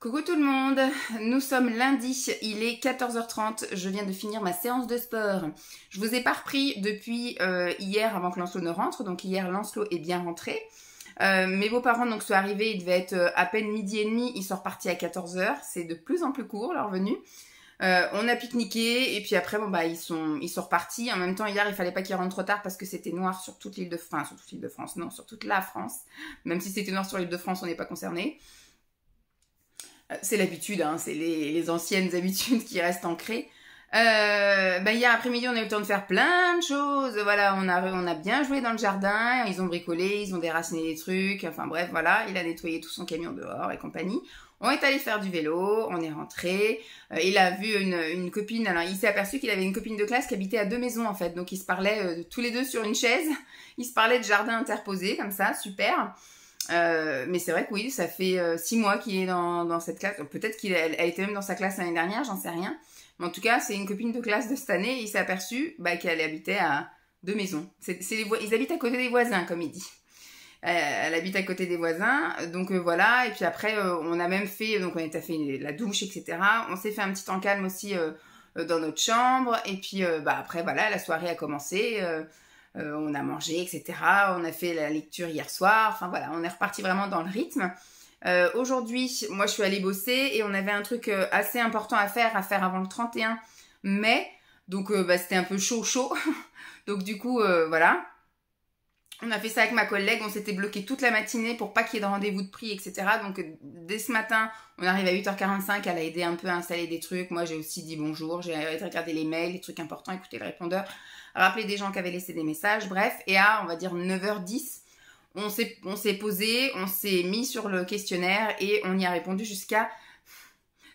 Coucou tout le monde, nous sommes lundi, il est 14h30, je viens de finir ma séance de sport. Je vous ai pas repris depuis hier avant que Lancelot ne rentre, donc hier Lancelot est bien rentré. Mes beaux-parents donc sont arrivés, il devait être à peine midi et demi, ils sont repartis à 14h, c'est de plus en plus court leur venue. On a pique-niqué et puis après bon bah ils sont repartis. En même temps hier il fallait pas qu'ils rentrent trop tard parce que c'était noir sur toute l'île de France, sur toute la France. Même si c'était noir sur l'île de France, on n'est pas concerné. C'est l'habitude, hein, c'est les anciennes habitudes qui restent ancrées. Hier après-midi, on a eu le temps de faire plein de choses. Voilà, on a bien joué dans le jardin. Ils ont bricolé, ils ont déraciné des trucs. Enfin bref, voilà, il a nettoyé tout son camion dehors et compagnie. On est allé faire du vélo, on est rentré. Il a vu une copine. Alors, il s'est aperçu qu'il avait une copine de classe qui habitait à 2 maisons en fait. Donc, ils se parlaient tous les deux sur une chaise. Ils se parlaient de jardin interposé comme ça, super. Mais c'est vrai que oui, ça fait 6 mois qu'il est dans cette classe. Peut-être qu'il a été même dans sa classe l'année dernière, j'en sais rien. Mais en tout cas, c'est une copine de classe de cette année. Et il s'est aperçu qu'elle habitait à 2 maisons. Ils habitent à côté des voisins, comme il dit. Elle habite à côté des voisins. Donc voilà. Et puis après, on a même fait... Donc on a fait la douche, etc. On s'est fait un petit temps calme aussi dans notre chambre. Et puis après, voilà, la soirée a commencé. On a mangé, etc. On a fait la lecture hier soir. Enfin voilà, on est reparti vraiment dans le rythme. Aujourd'hui, moi je suis allée bosser et on avait un truc assez important à faire avant le 31 mai. Donc c'était un peu chaud. Donc du coup, voilà. On a fait ça avec ma collègue, on s'était bloqué toute la matinée pour pas qu'il y ait de rendez-vous de prix, etc. Donc dès ce matin, on arrive à 8h45, elle a aidé un peu à installer des trucs. Moi j'ai aussi dit bonjour, j'ai regardé les mails, les trucs importants, écouté le répondeur, rappelé des gens qui avaient laissé des messages, bref. Et à, on va dire 9h10, on s'est posé, on s'est mis sur le questionnaire et on y a répondu jusqu'à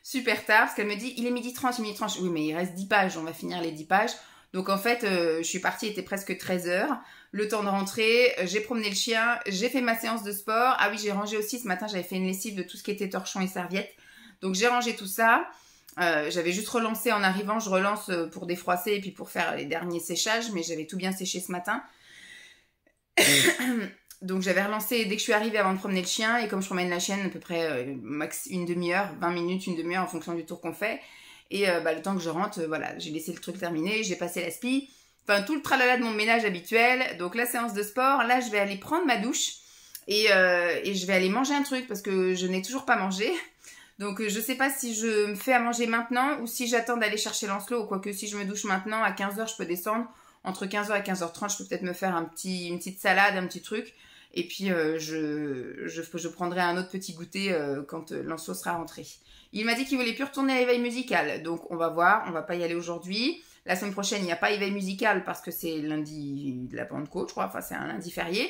super tard. Parce qu'elle me dit, il est 12h30, il est 12h30. Oui mais il reste 10 pages, on va finir les 10 pages. Donc en fait, je suis partie, il était presque 13h. Le temps de rentrer, j'ai promené le chien, j'ai fait ma séance de sport. Ah oui, j'ai rangé aussi, ce matin, j'avais fait une lessive de tout ce qui était torchon et serviettes. Donc j'ai rangé tout ça. J'avais juste relancé en arrivant, je relance pour défroisser et puis pour faire les derniers séchages, mais j'avais tout bien séché ce matin. Donc j'avais relancé dès que je suis arrivée avant de promener le chien. Et comme je promène la chienne à peu près max une demi-heure, 20 minutes, une demi-heure en fonction du tour qu'on fait. Et le temps que je rentre, voilà, j'ai laissé le truc terminé, j'ai passé la spie. Enfin, tout le tralala de mon ménage habituel. Donc, la séance de sport, là, je vais aller prendre ma douche. Et je vais aller manger un truc parce que je n'ai toujours pas mangé. Donc, je sais pas si je me fais à manger maintenant ou si j'attends d'aller chercher Lancelot. Ou quoique, si je me douche maintenant, à 15h, je peux descendre. Entre 15h et 15h30, je peux peut-être me faire une petite salade, un petit truc. Et puis, je prendrai un autre petit goûter quand Lancelot sera rentré. Il m'a dit qu'il voulait plus retourner à l'éveil musical. Donc, on va voir. On va pas y aller aujourd'hui. La semaine prochaine, il n'y a pas éveil musical parce que c'est lundi de la Pentecôte, je crois. Enfin, c'est un lundi férié.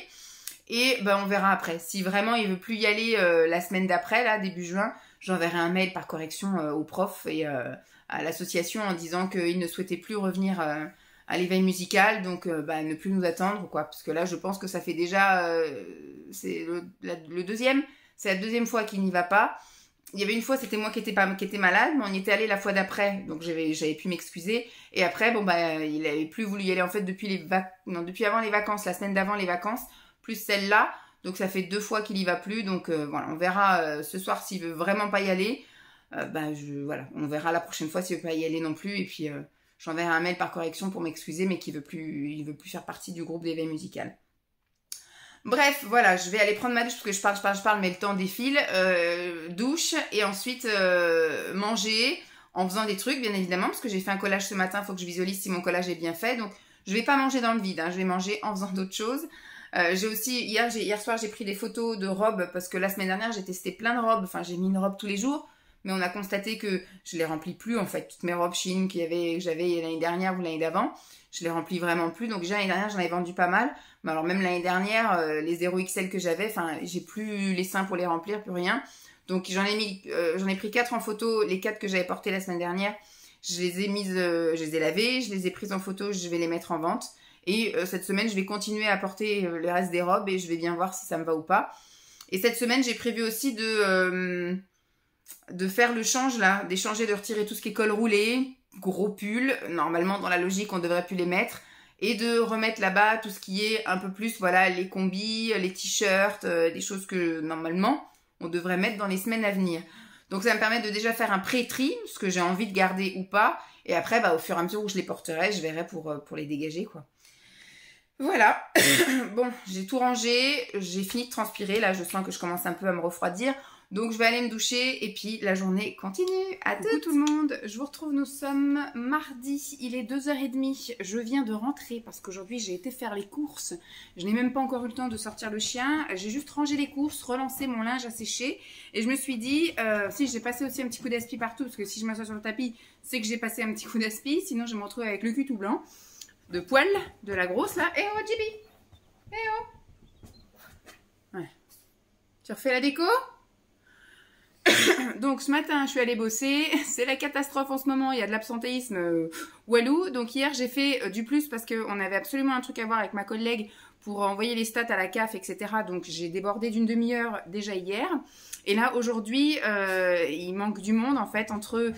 Et on verra après. Si vraiment il veut plus y aller la semaine d'après, là, début juin, j'enverrai un mail par correction au prof et à l'association en disant qu'il ne souhaitait plus revenir à l'éveil musical. Donc, ne plus nous attendre, quoi. Parce que là, je pense que ça fait déjà... c'est le deuxième. C'est la deuxième fois qu'il n'y va pas. Il y avait une fois, c'était moi qui étais malade, mais on y était allé la fois d'après, donc j'avais pu m'excuser. Et après, il avait plus voulu y aller en fait depuis avant les vacances, la semaine d'avant les vacances, plus celle-là. Donc ça fait 2 fois qu'il y va plus. Donc voilà, on verra ce soir s'il veut vraiment pas y aller. Voilà, on verra la prochaine fois s'il veut pas y aller non plus. Et puis j'enverrai un mail par correction pour m'excuser, mais qu'il veut plus faire partie du groupe d'éveil musical. Bref, voilà, je vais aller prendre ma douche parce que je parle, mais le temps défile. Douche et ensuite manger en faisant des trucs, bien évidemment, parce que j'ai fait un collage ce matin, il faut que je visualise si mon collage est bien fait. Donc, je vais pas manger dans le vide, hein, je vais manger en faisant d'autres choses. J'ai aussi, hier soir, j'ai pris des photos de robes parce que la semaine dernière, j'ai testé plein de robes. Enfin, j'ai mis une robe tous les jours, mais on a constaté que je les remplis plus, en fait. Toutes mes robes Shein que j'avais l'année dernière ou l'année d'avant, je les remplis vraiment plus. Donc, déjà, l'année dernière, j'en avais vendu pas mal. Mais alors même l'année dernière, les 0XL que j'avais, enfin, j'ai plus les seins pour les remplir, plus rien. Donc j'en ai pris 4 en photo, les 4 que j'avais portées la semaine dernière. Je les ai lavées, je les ai prises en photo, je vais les mettre en vente. Et cette semaine, je vais continuer à porter le reste des robes et je vais bien voir si ça me va ou pas. Et cette semaine, j'ai prévu aussi de faire le change là, d'échanger, de retirer tout ce qui est col roulé, gros pull. Normalement, dans la logique, on devrait plus les mettre. Et de remettre là-bas tout ce qui est un peu plus, voilà, les combis, les t-shirts, des choses que normalement on devrait mettre dans les semaines à venir. Donc ça me permet de déjà faire un pré-tri, ce que j'ai envie de garder ou pas. Et après, bah, au fur et à mesure où je les porterai, je verrai pour les dégager, quoi. Voilà. Bon, j'ai tout rangé, j'ai fini de transpirer. Là, je sens que je commence un peu à me refroidir. Donc, je vais aller me doucher et puis la journée continue. Coucou tout le monde, je vous retrouve, nous sommes mardi, il est 2h30. Je viens de rentrer parce qu'aujourd'hui, j'ai été faire les courses. Je n'ai même pas encore eu le temps de sortir le chien. J'ai juste rangé les courses, relancé mon linge à sécher. Et je me suis dit, si j'ai passé aussi un petit coup d'aspi partout, parce que si je m'assois sur le tapis, c'est que j'ai passé un petit coup d'aspi. Sinon, je me retrouve avec le cul tout blanc. De poil, de la grosse là. Eh oh, Jibi! Eh oh! Ouais. Tu refais la déco? Donc ce matin, je suis allée bosser. C'est la catastrophe en ce moment. Il y a de l'absentéisme walou. Donc hier, j'ai fait du plus parce qu'on avait absolument un truc à voir avec ma collègue pour envoyer les stats à la CAF, etc. Donc j'ai débordé d'une demi-heure déjà hier. Et là, aujourd'hui, il manque du monde, en fait, entre...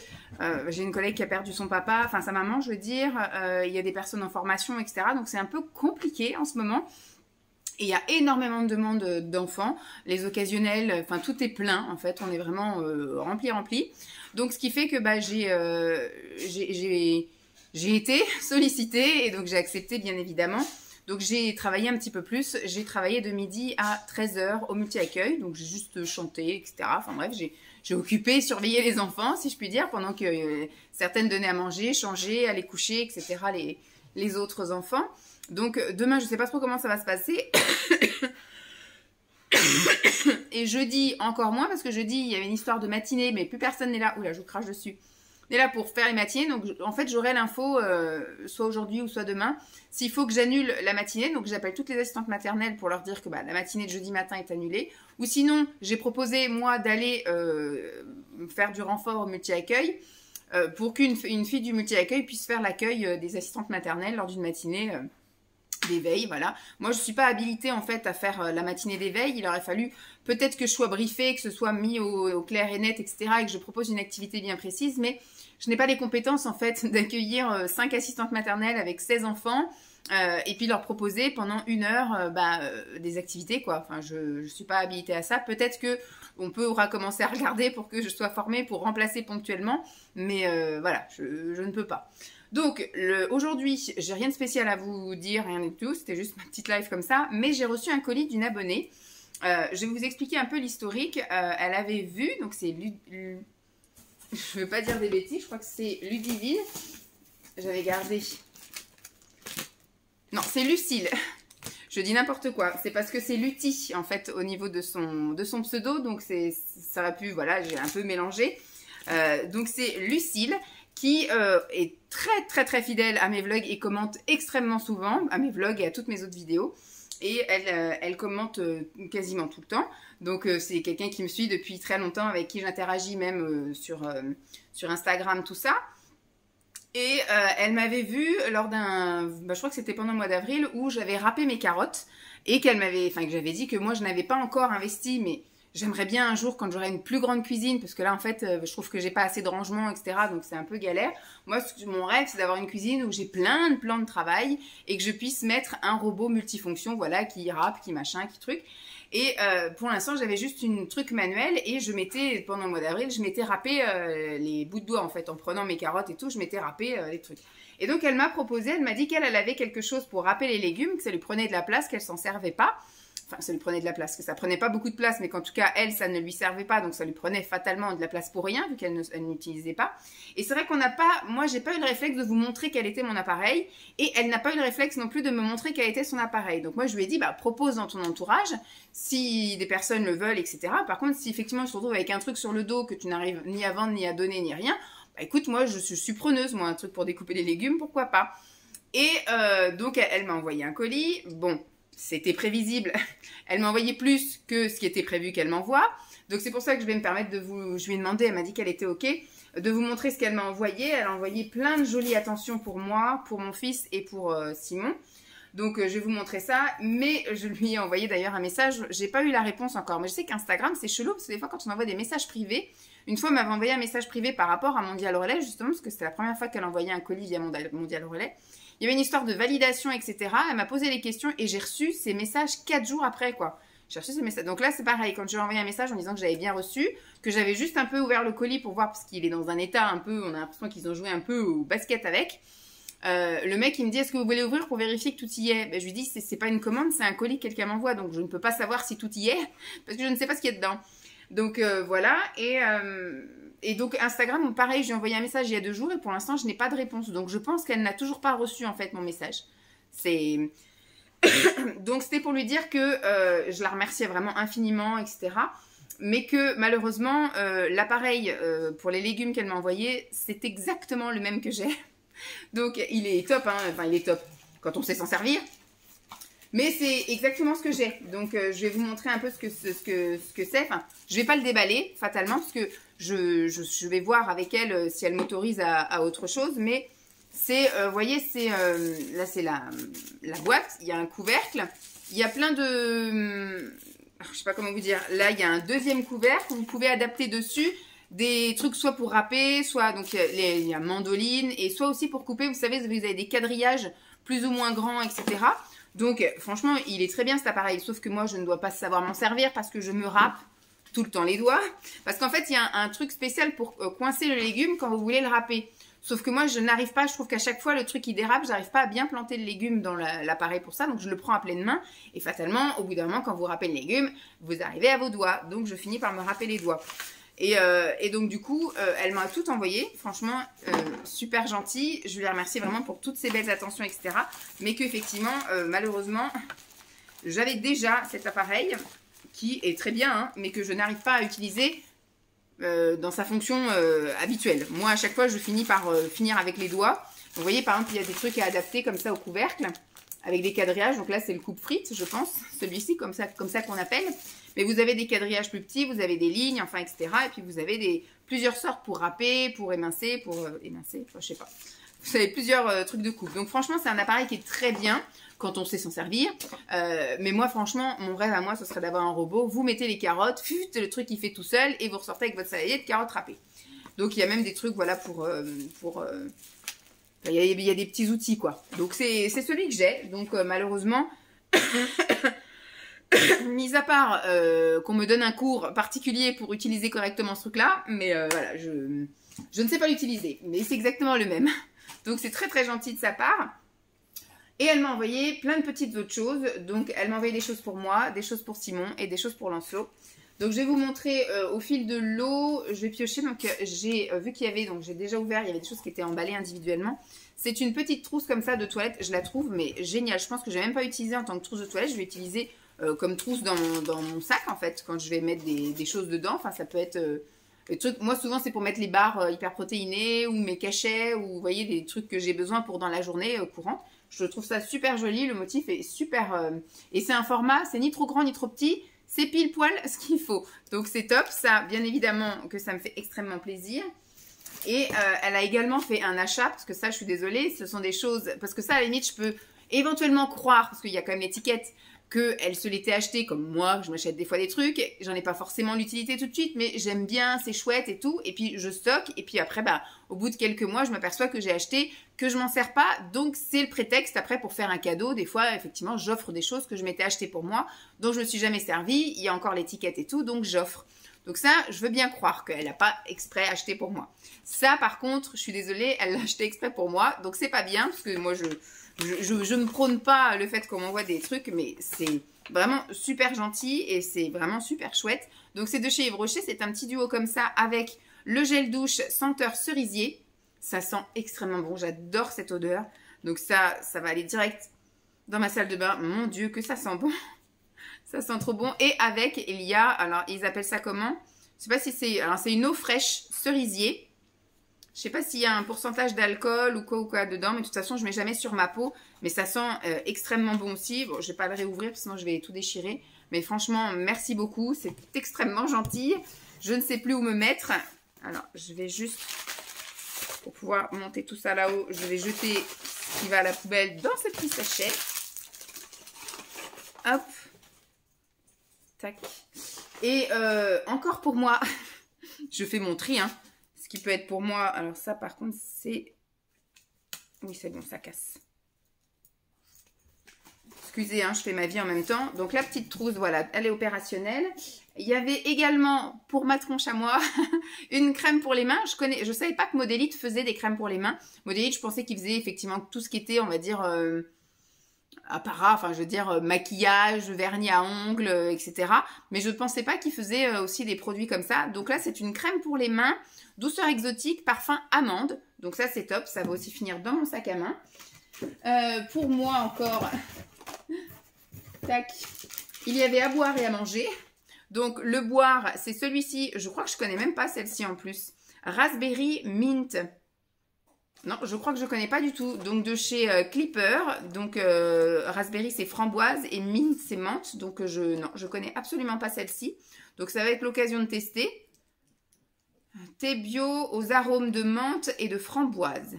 j'ai une collègue qui a perdu son papa, enfin sa maman, je veux dire. Il y a des personnes en formation, etc. Donc c'est un peu compliqué en ce moment. Et il y a énormément de demandes d'enfants, les occasionnels, enfin tout est plein en fait, on est vraiment rempli. Donc ce qui fait que bah, j'ai été sollicitée et donc j'ai accepté bien évidemment. Donc j'ai travaillé un petit peu plus, j'ai travaillé de midi à 13h au multi-accueil, donc j'ai juste chanté, etc. Enfin bref, j'ai occupé, surveillé les enfants, si je puis dire, pendant que certaines donnaient à manger, changer, aller coucher, etc. les autres enfants. Donc demain, je ne sais pas trop comment ça va se passer. Et jeudi, encore moins, parce que jeudi, il y avait une histoire de matinée, mais plus personne n'est là. Oula, je crache dessus. N'est là pour faire les matinées. Donc en fait, j'aurai l'info soit aujourd'hui ou soit demain. S'il faut que j'annule la matinée, donc j'appelle toutes les assistantes maternelles pour leur dire que bah, la matinée de jeudi matin est annulée. Ou sinon, j'ai proposé, moi, d'aller faire du renfort au multi-accueil. Pour qu'une fille du multi-accueil puisse faire l'accueil des assistantes maternelles lors d'une matinée d'éveil, voilà. Moi, je ne suis pas habilitée, en fait, à faire la matinée d'éveil. Il aurait fallu peut-être que je sois briefée, que ce soit mis au clair et net, etc., et que je propose une activité bien précise, mais je n'ai pas les compétences, en fait, d'accueillir 5 assistantes maternelles avec 16 enfants, et puis leur proposer pendant 1 heure des activités, quoi. Enfin, je ne suis pas habilitée à ça. Peut-être que on pourra commencer à regarder pour que je sois formée pour remplacer ponctuellement, mais voilà, je ne peux pas. Donc, aujourd'hui, j'ai rien de spécial à vous dire, rien du tout, c'était juste ma petite live comme ça, mais j'ai reçu un colis d'une abonnée. Je vais vous expliquer un peu l'historique. Elle avait vu, donc c'est... je ne veux pas dire des bêtises, je crois que c'est Ludivine. J'avais gardé... Non, c'est Lucille. Je dis n'importe quoi. C'est parce que c'est Lutti, en fait, au niveau de son pseudo, donc ça aurait pu... Voilà, j'ai un peu mélangé. Donc, c'est Lucille, qui est très fidèle à mes vlogs et commente extrêmement souvent à mes vlogs et à toutes mes autres vidéos. Et elle commente quasiment tout le temps. Donc c'est quelqu'un qui me suit depuis très longtemps, avec qui j'interagis même sur Instagram, tout ça. Et elle m'avait vue lors d'un... je crois que c'était pendant le mois d'avril, où j'avais râpé mes carottes. Et que j'avais dit que moi je n'avais pas encore investi, mais... J'aimerais bien un jour, quand j'aurai une plus grande cuisine, parce que là, en fait, je trouve que j'ai pas assez de rangement, etc. Donc, c'est un peu galère. Moi, mon rêve, c'est d'avoir une cuisine où j'ai plein de plans de travail et que je puisse mettre un robot multifonction, voilà, qui râpe, qui machin, qui truc. Et pour l'instant, j'avais juste une truc manuel et pendant le mois d'avril, je m'étais râpé les bouts de doigts, en fait, en prenant mes carottes et tout, je m'étais râpé les trucs. Et donc, elle m'a proposé, elle m'a dit qu'elle avait quelque chose pour râper les légumes, que ça lui prenait de la place, qu'elle s'en servait pas. Enfin, ça lui prenait de la place, que ça prenait pas beaucoup de place, mais qu'en tout cas, elle, ça ne lui servait pas, donc ça lui prenait fatalement de la place pour rien, vu qu'elle n'utilisait pas. Et c'est vrai moi, j'ai pas eu le réflexe de vous montrer quel était mon appareil, et elle n'a pas eu le réflexe non plus de me montrer quel était son appareil. Donc moi, je lui ai dit, propose dans ton entourage, si des personnes le veulent, etc. Par contre, si effectivement, tu te retrouves avec un truc sur le dos que tu n'arrives ni à vendre, ni à donner, ni rien, écoute, moi, je suis preneuse, moi, un truc pour découper les légumes, pourquoi pas. Et donc, elle m'a envoyé un colis, bon... C'était prévisible. Elle m'a envoyé plus que ce qui était prévu qu'elle m'envoie. Donc c'est pour ça que je vais me permettre je lui ai demandé, elle m'a dit qu'elle était OK, de vous montrer ce qu'elle m'a envoyé. Elle a envoyé plein de jolies attentions pour moi, pour mon fils et pour Simon. Donc je vais vous montrer ça. Mais je lui ai envoyé d'ailleurs un message. J'ai pas eu la réponse encore. Mais je sais qu'Instagram, c'est chelou parce que des fois quand on envoie des messages privés, une fois elle m'avait envoyé un message privé par rapport à Mondial Relais, justement, parce que c'était la première fois qu'elle envoyait un colis via Mondial Relais. Il y avait une histoire de validation, etc. Elle m'a posé les questions et j'ai reçu ces messages 4 jours après, quoi. j'ai reçu ces messages. Donc là, c'est pareil, quand je lui ai envoyé un message en disant que j'avais bien reçu, que j'avais juste un peu ouvert le colis pour voir, parce qu'il est dans un état un peu, on a l'impression qu'ils ont joué un peu au basket avec. Le mec, il me dit, est-ce que vous voulez ouvrir pour vérifier que tout y est? Ben, je lui dis, c'est pas une commande, c'est un colis que quelqu'un m'envoie, donc je ne peux pas savoir si tout y est, parce que je ne sais pas ce qu'il y a dedans. Donc voilà, et donc Instagram, pareil, j'ai envoyé un message il y a 2 jours, et pour l'instant, je n'ai pas de réponse. Donc je pense qu'elle n'a toujours pas reçu, en fait, mon message. C'est... Donc c'était pour lui dire que je la remerciais vraiment infiniment, etc. Mais que malheureusement, l'appareil pour les légumes qu'elle m'a envoyé, c'est exactement le même que j'ai. Donc il est top, hein. Enfin il est top quand on sait s'en servir. Mais c'est exactement ce que j'ai. Donc je vais vous montrer un peu ce que c'est. Enfin, je vais pas le déballer fatalement parce que je vais voir avec elle si elle m'autorise à autre chose. Mais c'est, vous voyez, c'est là c'est la boîte. Il y a un couvercle. Il y a plein de, je sais pas comment vous dire. Là il y a un deuxième couvercle. Vous pouvez adapter dessus des trucs soit pour râper, soit donc il y a mandoline et soit aussi pour couper. Vous savez, vous avez des quadrillages plus ou moins grands, etc. Donc franchement, il est très bien cet appareil. Sauf que moi, je ne dois pas savoir m'en servir parce que je me râpe tout le temps les doigts. Parce qu'en fait, il y a un truc spécial pour coincer le légume quand vous voulez le râper. Sauf que moi, je n'arrive pas, je trouve qu'à chaque fois, le truc qui dérape, j'arrive pas à bien planter le légume dans l'appareil pour ça. Donc, je le prends à pleine main. Et fatalement, au bout d'un moment, quand vous râpez le légume, vous arrivez à vos doigts. Donc, je finis par me râper les doigts. Et donc, du coup, elle m'a tout envoyé. Franchement, super gentille. Je lui remercie vraiment pour toutes ces belles attentions, etc. Mais qu'effectivement, malheureusement, j'avais déjà cet appareil qui est très bien, hein, mais que je n'arrive pas à utiliser dans sa fonction habituelle. Moi, à chaque fois, je finis par finir avec les doigts. Vous voyez, par exemple, il y a des trucs à adapter comme ça au couvercle, avec des quadrillages. Donc là, c'est le coupe-frites, je pense. Celui-ci, comme ça qu'on appelle. Mais vous avez des quadrillages plus petits, vous avez des lignes, enfin, etc. Et puis, vous avez plusieurs sortes pour râper, pour émincer, enfin, je sais pas. Vous avez plusieurs trucs de coupe. Donc, franchement, c'est un appareil qui est très bien quand on sait s'en servir. Mais moi, franchement, mon rêve à moi, ce serait d'avoir un robot. Vous mettez les carottes, le truc, il fait tout seul, et vous ressortez avec votre saladier de carottes râpées. Donc, il y a même des trucs, voilà, il y a des petits outils, quoi. Donc, c'est celui que j'ai. Donc, malheureusement... mis à part qu'on me donne un cours particulier pour utiliser correctement ce truc-là, mais voilà, je ne sais pas l'utiliser, mais c'est exactement le même. Donc c'est très très gentil de sa part. Et elle m'a envoyé plein de petites autres choses. Donc elle m'a envoyé des choses pour moi, des choses pour Simon et des choses pour Lancelot. Donc je vais vous montrer au fil de l'eau, je vais piocher. Donc j'ai vu qu'il y avait, donc j'ai déjà ouvert, il y avait des choses qui étaient emballées individuellement. C'est une petite trousse comme ça de toilette, je la trouve mais géniale. Je pense que je vais même pas utiliser en tant que trousse de toilette, je vais utiliser comme trousse dans mon sac en fait, quand je vais mettre des choses dedans. Enfin ça peut être des trucs, moi souvent c'est pour mettre les barres hyper protéinées ou mes cachets ou vous voyez des trucs que j'ai besoin pour dans la journée courante. Je trouve ça super joli, le motif est super et c'est un format, c'est ni trop grand ni trop petit, c'est pile poil ce qu'il faut. Donc c'est top, ça bien évidemment que ça me fait extrêmement plaisir. Et elle a également fait un achat, parce que ça je suis désolée, ce sont des choses, parce que ça à la limite je peux éventuellement croire, parce qu'il y a quand même l'étiquette, qu'elle se l'était acheté comme moi, je m'achète des fois des trucs, j'en ai pas forcément l'utilité tout de suite, mais j'aime bien, c'est chouette et tout, et puis je stocke, et puis après, bah, au bout de quelques mois, je m'aperçois que j'ai acheté, que je m'en sers pas, donc c'est le prétexte après pour faire un cadeau. Des fois, effectivement, j'offre des choses que je m'étais achetées pour moi, dont je me suis jamais servie, il y a encore l'étiquette et tout, donc j'offre. Donc ça, je veux bien croire qu'elle n'a pas exprès acheté pour moi. Ça, par contre, je suis désolée, elle l'a acheté exprès pour moi, donc c'est pas bien, parce que moi, je ne prône pas le fait qu'on m'envoie des trucs, mais c'est vraiment super gentil et c'est vraiment super chouette. Donc c'est de chez Yves Rocher, c'est un petit duo comme ça avec le gel douche senteur cerisier. Ça sent extrêmement bon, j'adore cette odeur. Donc ça va aller direct dans ma salle de bain. Mon Dieu, que ça sent bon. Ça sent trop bon. Et avec, il y a, alors ils appellent ça comment? Je sais pas si c'est, alors c'est une eau fraîche cerisier. Je sais pas s'il y a un pourcentage d'alcool ou quoi dedans, mais de toute façon, je mets jamais sur ma peau. Mais ça sent extrêmement bon aussi. Bon, je vais pas le réouvrir, parce que sinon je vais tout déchirer. Mais franchement, merci beaucoup. C'est extrêmement gentil. Je ne sais plus où me mettre. Alors, je vais juste, pour pouvoir monter tout ça là-haut, je vais jeter ce qui va à la poubelle dans ce petit sachet. Hop. Tac. Et encore pour moi, je fais mon tri, hein. Ce qui peut être pour moi, alors ça par contre c'est, oui c'est bon, ça casse. Excusez, hein, je fais ma vie en même temps. Donc la petite trousse, voilà, elle est opérationnelle. Il y avait également, pour ma tronche à moi, une crème pour les mains. Je savais pas que Modélite faisait des crèmes pour les mains. Modélite, je pensais qu'il faisait effectivement tout ce qui était, on va dire, apparat, enfin je veux dire maquillage, vernis à ongles, etc. Mais je ne pensais pas qu'il faisait aussi des produits comme ça. Donc là, c'est une crème pour les mains, douceur exotique, parfum amande. Donc ça, c'est top. Ça va aussi finir dans mon sac à main. Pour moi encore, tac, il y avait à boire et à manger. Donc le boire, c'est celui-ci. Je crois que je connais même pas celle-ci en plus. Raspberry Mint. Non, je crois que je connais pas du tout. Donc de chez Clipper. Donc raspberry c'est framboise et mint c'est menthe. Donc non, je connais absolument pas celle-ci. Donc ça va être l'occasion de tester. Thé bio aux arômes de menthe et de framboise.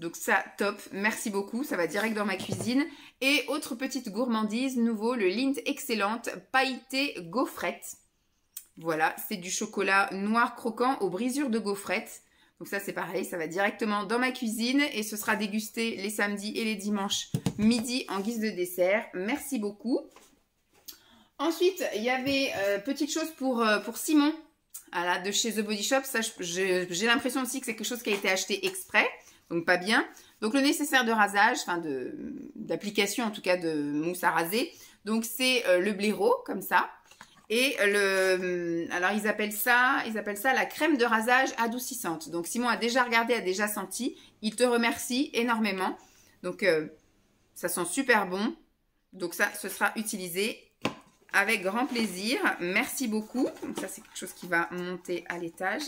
Donc ça, top, merci beaucoup, ça va direct dans ma cuisine. Et autre petite gourmandise, nouveau, le Lindt Excellente pailleté gaufrette. Voilà, c'est du chocolat noir croquant aux brisures de gaufrette. Donc ça, c'est pareil, ça va directement dans ma cuisine et ce sera dégusté les samedis et les dimanches midi en guise de dessert. Merci beaucoup. Ensuite, il y avait petite chose pour Simon, voilà, de chez The Body Shop. Ça, j'ai l'impression aussi que c'est quelque chose qui a été acheté exprès. Donc pas bien. Donc le nécessaire de rasage, enfin d'application en tout cas de mousse à raser. Donc c'est le blaireau comme ça. Et alors ils appellent ça la crème de rasage adoucissante. Donc Simon a déjà regardé, a déjà senti. Il te remercie énormément. Donc ça sent super bon. Donc ça, ce sera utilisé avec grand plaisir. Merci beaucoup. Donc ça c'est quelque chose qui va monter à l'étage.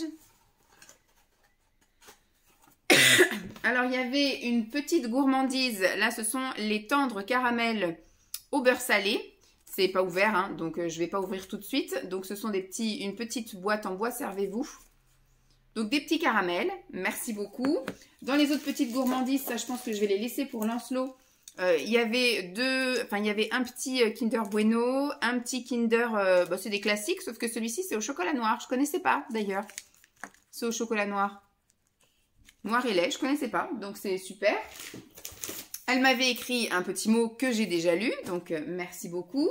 Alors, il y avait une petite gourmandise. Là, ce sont les tendres caramels au beurre salé. C'est pas ouvert, hein, donc je ne vais pas ouvrir tout de suite. Donc, ce sont une petite boîte en bois, servez-vous. Donc, des petits caramels. Merci beaucoup. Dans les autres petites gourmandises, ça, je pense que je vais les laisser pour Lancelot. Il y avait un petit Kinder Bueno, un petit Kinder, c'est des classiques, sauf que celui-ci, c'est au chocolat noir. Je ne connaissais pas, d'ailleurs. C'est au chocolat noir. Noir et lait, je ne connaissais pas, donc c'est super. Elle m'avait écrit un petit mot que j'ai déjà lu, donc merci beaucoup.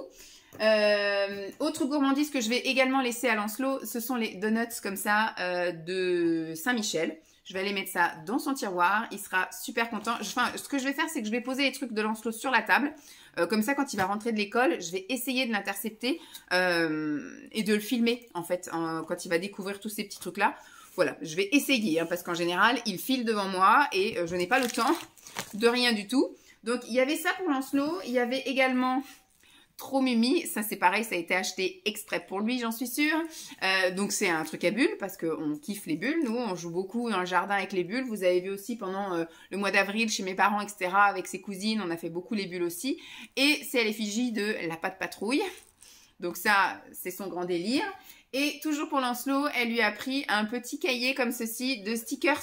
Autre gourmandise que je vais également laisser à Lancelot, ce sont les donuts comme ça de Saint-Michel. Je vais aller mettre ça dans son tiroir, il sera super content. Enfin, ce que je vais faire, c'est que je vais poser les trucs de Lancelot sur la table. Comme ça, quand il va rentrer de l'école, je vais essayer de l'intercepter et de le filmer, en fait, quand il va découvrir tous ces petits trucs-là. Voilà, je vais essayer, hein, parce qu'en général, il file devant moi et je n'ai pas le temps de rien du tout. Donc, il y avait ça pour Lancelot. Il y avait également Trop Mimi. Ça, c'est pareil, ça a été acheté exprès pour lui, j'en suis sûre. Donc, c'est un truc à bulles parce qu'on kiffe les bulles. Nous, on joue beaucoup dans le jardin avec les bulles. Vous avez vu aussi pendant le mois d'avril chez mes parents, etc. Avec ses cousines, on a fait beaucoup les bulles aussi. Et c'est à l'effigie de la Patte Patrouille. Donc ça, c'est son grand délire. Et toujours pour Lancelot, elle lui a pris un petit cahier comme ceci de stickers.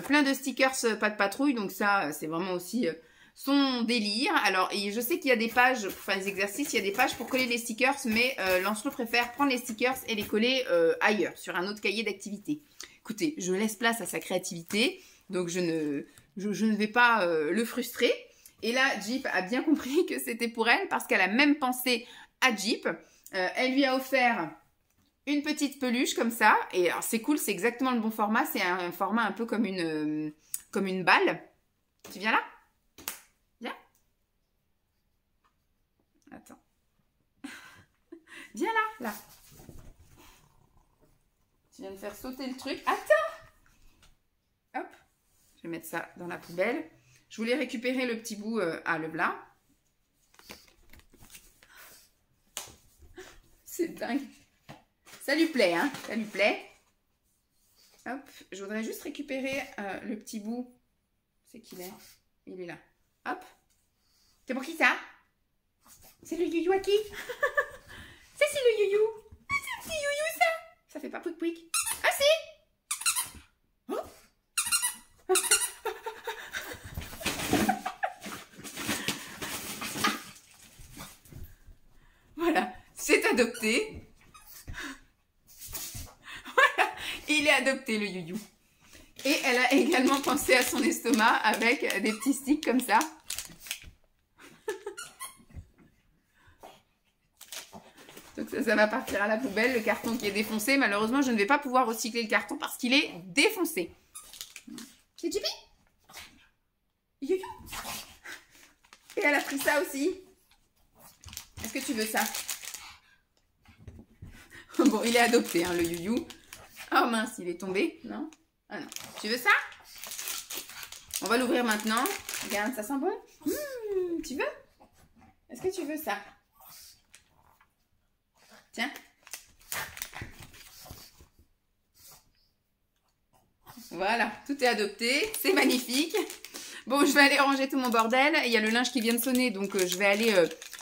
Plein de stickers Patte Patrouille. Donc ça, c'est vraiment aussi son délire. Alors, je sais qu'il y a des pages, pour faire les exercices, il y a des pages pour coller les stickers. Mais Lancelot préfère prendre les stickers et les coller ailleurs, sur un autre cahier d'activité. Écoutez, je laisse place à sa créativité. Donc je ne vais pas le frustrer. Et là, Jeep a bien compris que c'était pour elle parce qu'elle a même pensé à Jeep. Elle lui a offert une petite peluche comme ça. Et alors c'est cool, c'est exactement le bon format. C'est un format un peu comme une balle. Tu viens là? Viens. Attends. Viens là, là. Tu viens de faire sauter le truc. Attends. Hop. Je vais mettre ça dans la poubelle. Je voulais récupérer le petit bout à le là. C'est dingue. Ça lui plaît, hein? Ça lui plaît. Hop. Je voudrais juste récupérer le petit bout. C'est qu'il est? Il est là. Hop. C'est pour qui ça? C'est le youyou à qui? Ça, c'est le youyou. Ah, c'est un petit youyou, ça. Ça fait pas pouic pouic. Ah, si. Oh. Voilà, c'est adopté. Voilà, il est adopté le youyou. Et elle a également pensé à son estomac avec des petits sticks comme ça. Ça va partir à la poubelle, le carton qui est défoncé. Malheureusement, je ne vais pas pouvoir recycler le carton parce qu'il est défoncé. C'est Chippy? Yo-yo. Et elle a pris ça aussi. Est-ce que tu veux ça? Bon, il est adopté, hein, le you-you. Oh mince, il est tombé. Non? Ah non. Tu veux ça? On va l'ouvrir maintenant. Regarde, ça sent bon? Tu veux? Est-ce que tu veux ça? Tiens. Voilà, tout est adopté. C'est magnifique. Bon, je vais aller ranger tout mon bordel. Il y a le linge qui vient de sonner, donc je vais aller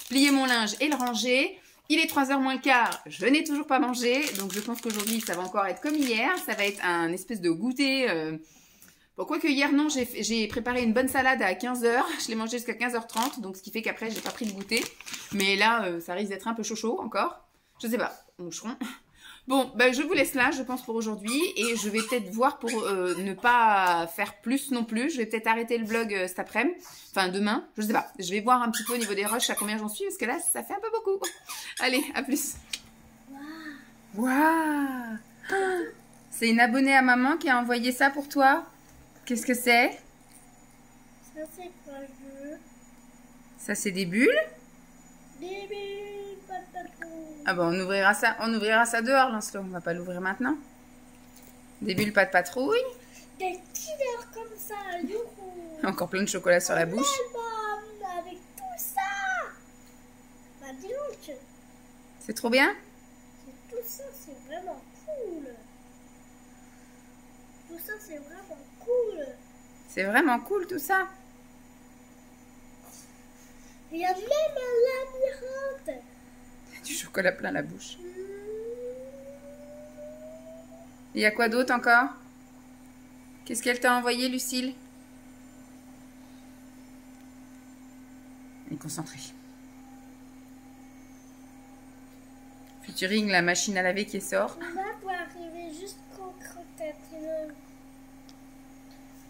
plier mon linge et le ranger. Il est 3h moins le quart. Je n'ai toujours pas mangé, donc je pense qu'aujourd'hui, ça va encore être comme hier. Ça va être un espèce de goûter... Bon, quoique hier, non, j'ai préparé une bonne salade à 15h. Je l'ai mangée jusqu'à 15h30, donc ce qui fait qu'après, j'ai pas pris le goûter. Mais là, ça risque d'être un peu chaud encore. Je sais pas, moucheron. Bon, ben, je vous laisse là, je pense, pour aujourd'hui. Et je vais peut-être voir pour ne pas faire plus non plus. Je vais peut-être arrêter le vlog cet après-midi. Enfin, demain, je sais pas. Je vais voir un petit peu au niveau des rushs à combien j'en suis, parce que là, ça fait un peu beaucoup. Allez, à plus. Waouh! C'est une abonnée à maman qui a envoyé ça pour toi. Qu'est-ce que c'est? Ça, c'est quoi le jeu? Ça, c'est des bulles? Des bulles, patatou. Ah bon, on ouvrira ça dehors, Lancelot. On va pas l'ouvrir maintenant. Des bulles pas de patrouille. Des killers comme ça, youhou. Encore plein de chocolat sur la bouche. Album avec tout ça. Bah dis donc, C'est trop bien? tout ça, c'est vraiment cool. Tout ça, c'est vraiment cool. C'est vraiment cool tout ça. Il y a même un labyrinthe. Du chocolat plein la bouche. Il y a quoi d'autre encore? Qu'est-ce qu'elle t'a envoyé, Lucille? Elle est concentrée. Featuring la machine à laver qui sort. On va pouvoir arriver jusqu'aux croquettes.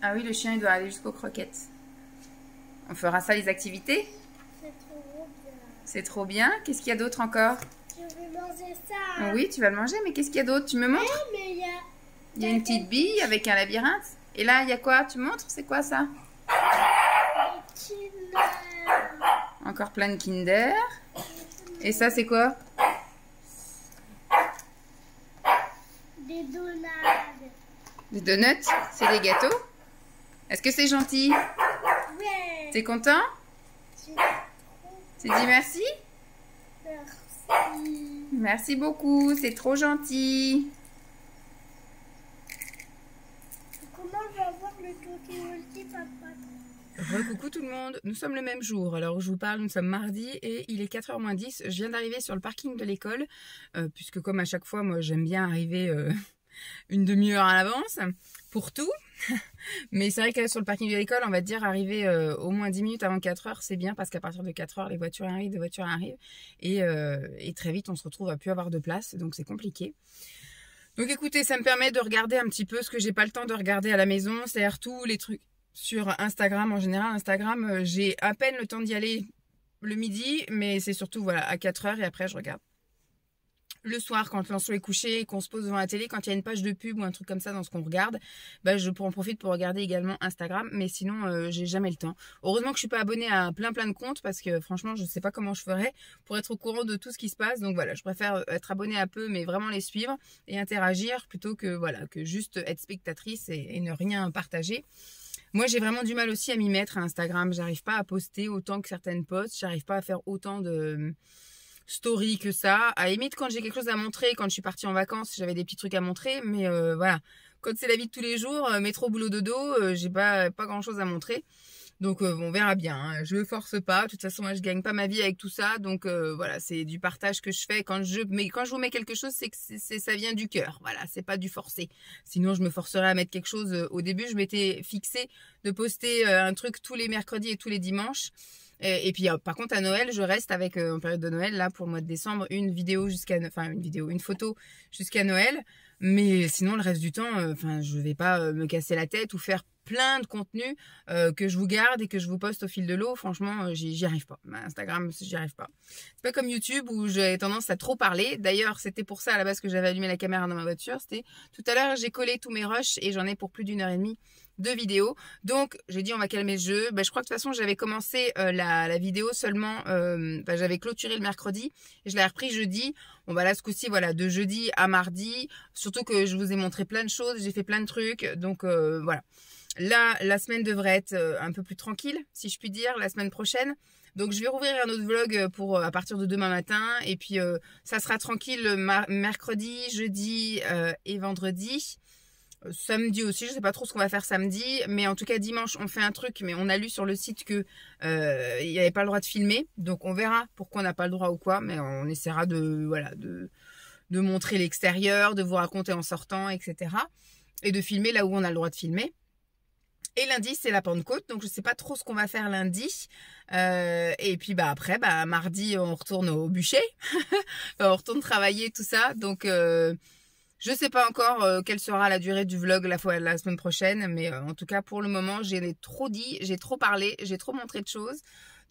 Ah oui, le chien il doit aller jusqu'aux croquettes. On fera ça les activités? C'est trop bien. C'est trop bien. Qu'est-ce qu'il y a d'autre encore? Je vais manger ça. Oui, tu vas le manger, mais qu'est-ce qu'il y a d'autre? Tu me montres? Mais il y a... Il y a une petite bille avec un labyrinthe. Et là, il y a quoi? Tu montres? C'est quoi ça? des Kinder. Encore plein de Kinder. Et ça, c'est quoi? Des donuts. Des donuts? C'est des gâteaux? Est-ce que c'est gentil? Ouais. T'es content? C'est trop Tu dis merci? merci. Merci beaucoup, c'est trop gentil. Comment je vais avoir le Toki Multi Papa? Coucou tout le monde, nous sommes le même jour. Alors je vous parle, nous sommes mardi et il est 4h moins 10. Je viens d'arriver sur le parking de l'école, puisque comme à chaque fois, moi j'aime bien arriver une demi-heure à l'avance pour tout. Mais c'est vrai que sur le parking de l'école, on va dire arriver au moins 10 minutes avant 4h, c'est bien parce qu'à partir de 4h, les voitures arrivent, et très vite on se retrouve à plus avoir de place, donc c'est compliqué. Donc écoutez, ça me permet de regarder un petit peu ce que j'ai pas le temps de regarder à la maison, c'est-à-dire tous les trucs sur Instagram. En général, Instagram, j'ai à peine le temps d'y aller le midi, mais c'est surtout voilà à 4h et après je regarde. Le soir, quand Lancelot est couché et qu'on se pose devant la télé, quand il y a une page de pub ou un truc comme ça dans ce qu'on regarde, bah, je en profite pour regarder également Instagram. Mais sinon, j'ai jamais le temps. Heureusement que je suis pas abonnée à plein de comptes parce que franchement, je sais pas comment je ferais pour être au courant de tout ce qui se passe. Donc voilà, je préfère être abonnée à peu, mais vraiment les suivre et interagir plutôt que voilà que juste être spectatrice et ne rien partager. Moi, j'ai vraiment du mal aussi à m'y mettre à Instagram. J'arrive pas à poster autant que certaines posts. J'arrive pas à faire autant de story que ça. À la limite, quand j'ai quelque chose à montrer, quand je suis partie en vacances, j'avais des petits trucs à montrer, mais voilà. Quand c'est la vie de tous les jours, métro, boulot, dodo, j'ai pas grand chose à montrer. Donc on verra bien, hein. Je me force pas. De toute façon, moi je gagne pas ma vie avec tout ça. Donc voilà, c'est du partage que je fais. Quand je vous mets quelque chose, c'est que ça vient du cœur. Voilà, c'est pas du forcé. Sinon, je me forcerais à mettre quelque chose. Au début, je m'étais fixé de poster un truc tous les mercredis et tous les dimanches. Et puis par contre à Noël je reste avec en période de Noël là pour le mois de décembre une photo jusqu'à Noël, mais sinon le reste du temps je vais pas me casser la tête ou faire plein de contenu que je vous garde et que je vous poste au fil de l'eau. Franchement, j'y arrive pas. Instagram, j'y arrive pas. C'est pas comme YouTube où j'ai tendance à trop parler. D'ailleurs, c'était pour ça à la base que j'avais allumé la caméra dans ma voiture. C'était tout à l'heure, j'ai collé tous mes rushs et j'en ai pour plus d'1h30 de vidéo. Donc, j'ai dit on va calmer le jeu. Je crois que de toute façon, j'avais commencé la vidéo seulement, j'avais clôturé le mercredi et je l'ai repris jeudi. Bon là, ce coup-ci, voilà, de jeudi à mardi. Surtout que je vous ai montré plein de choses, j'ai fait plein de trucs. Donc, voilà. Là, la semaine devrait être un peu plus tranquille, si je puis dire, la semaine prochaine. Donc, je vais rouvrir un autre vlog pour à partir de demain matin. Et puis, ça sera tranquille mercredi, jeudi et vendredi. Samedi aussi, je sais pas trop ce qu'on va faire samedi. Mais en tout cas, dimanche, on fait un truc. Mais on a lu sur le site que il n'y avait pas le droit de filmer. Donc, on verra pourquoi on n'a pas le droit ou quoi. Mais on essaiera de montrer l'extérieur, de vous raconter en sortant, etc. Et de filmer là où on a le droit de filmer. Et lundi, c'est la Pentecôte, donc je sais pas trop ce qu'on va faire lundi. Et puis après, mardi, on retourne au bûcher. On retourne travailler, tout ça. Donc, je sais pas encore quelle sera la durée du vlog la semaine prochaine. Mais en tout cas, pour le moment, j'ai trop dit, j'ai trop parlé, j'ai trop montré de choses.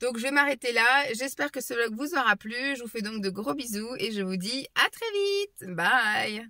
Donc, je vais m'arrêter là. J'espère que ce vlog vous aura plu. Je vous fais donc de gros bisous et je vous dis à très vite. Bye!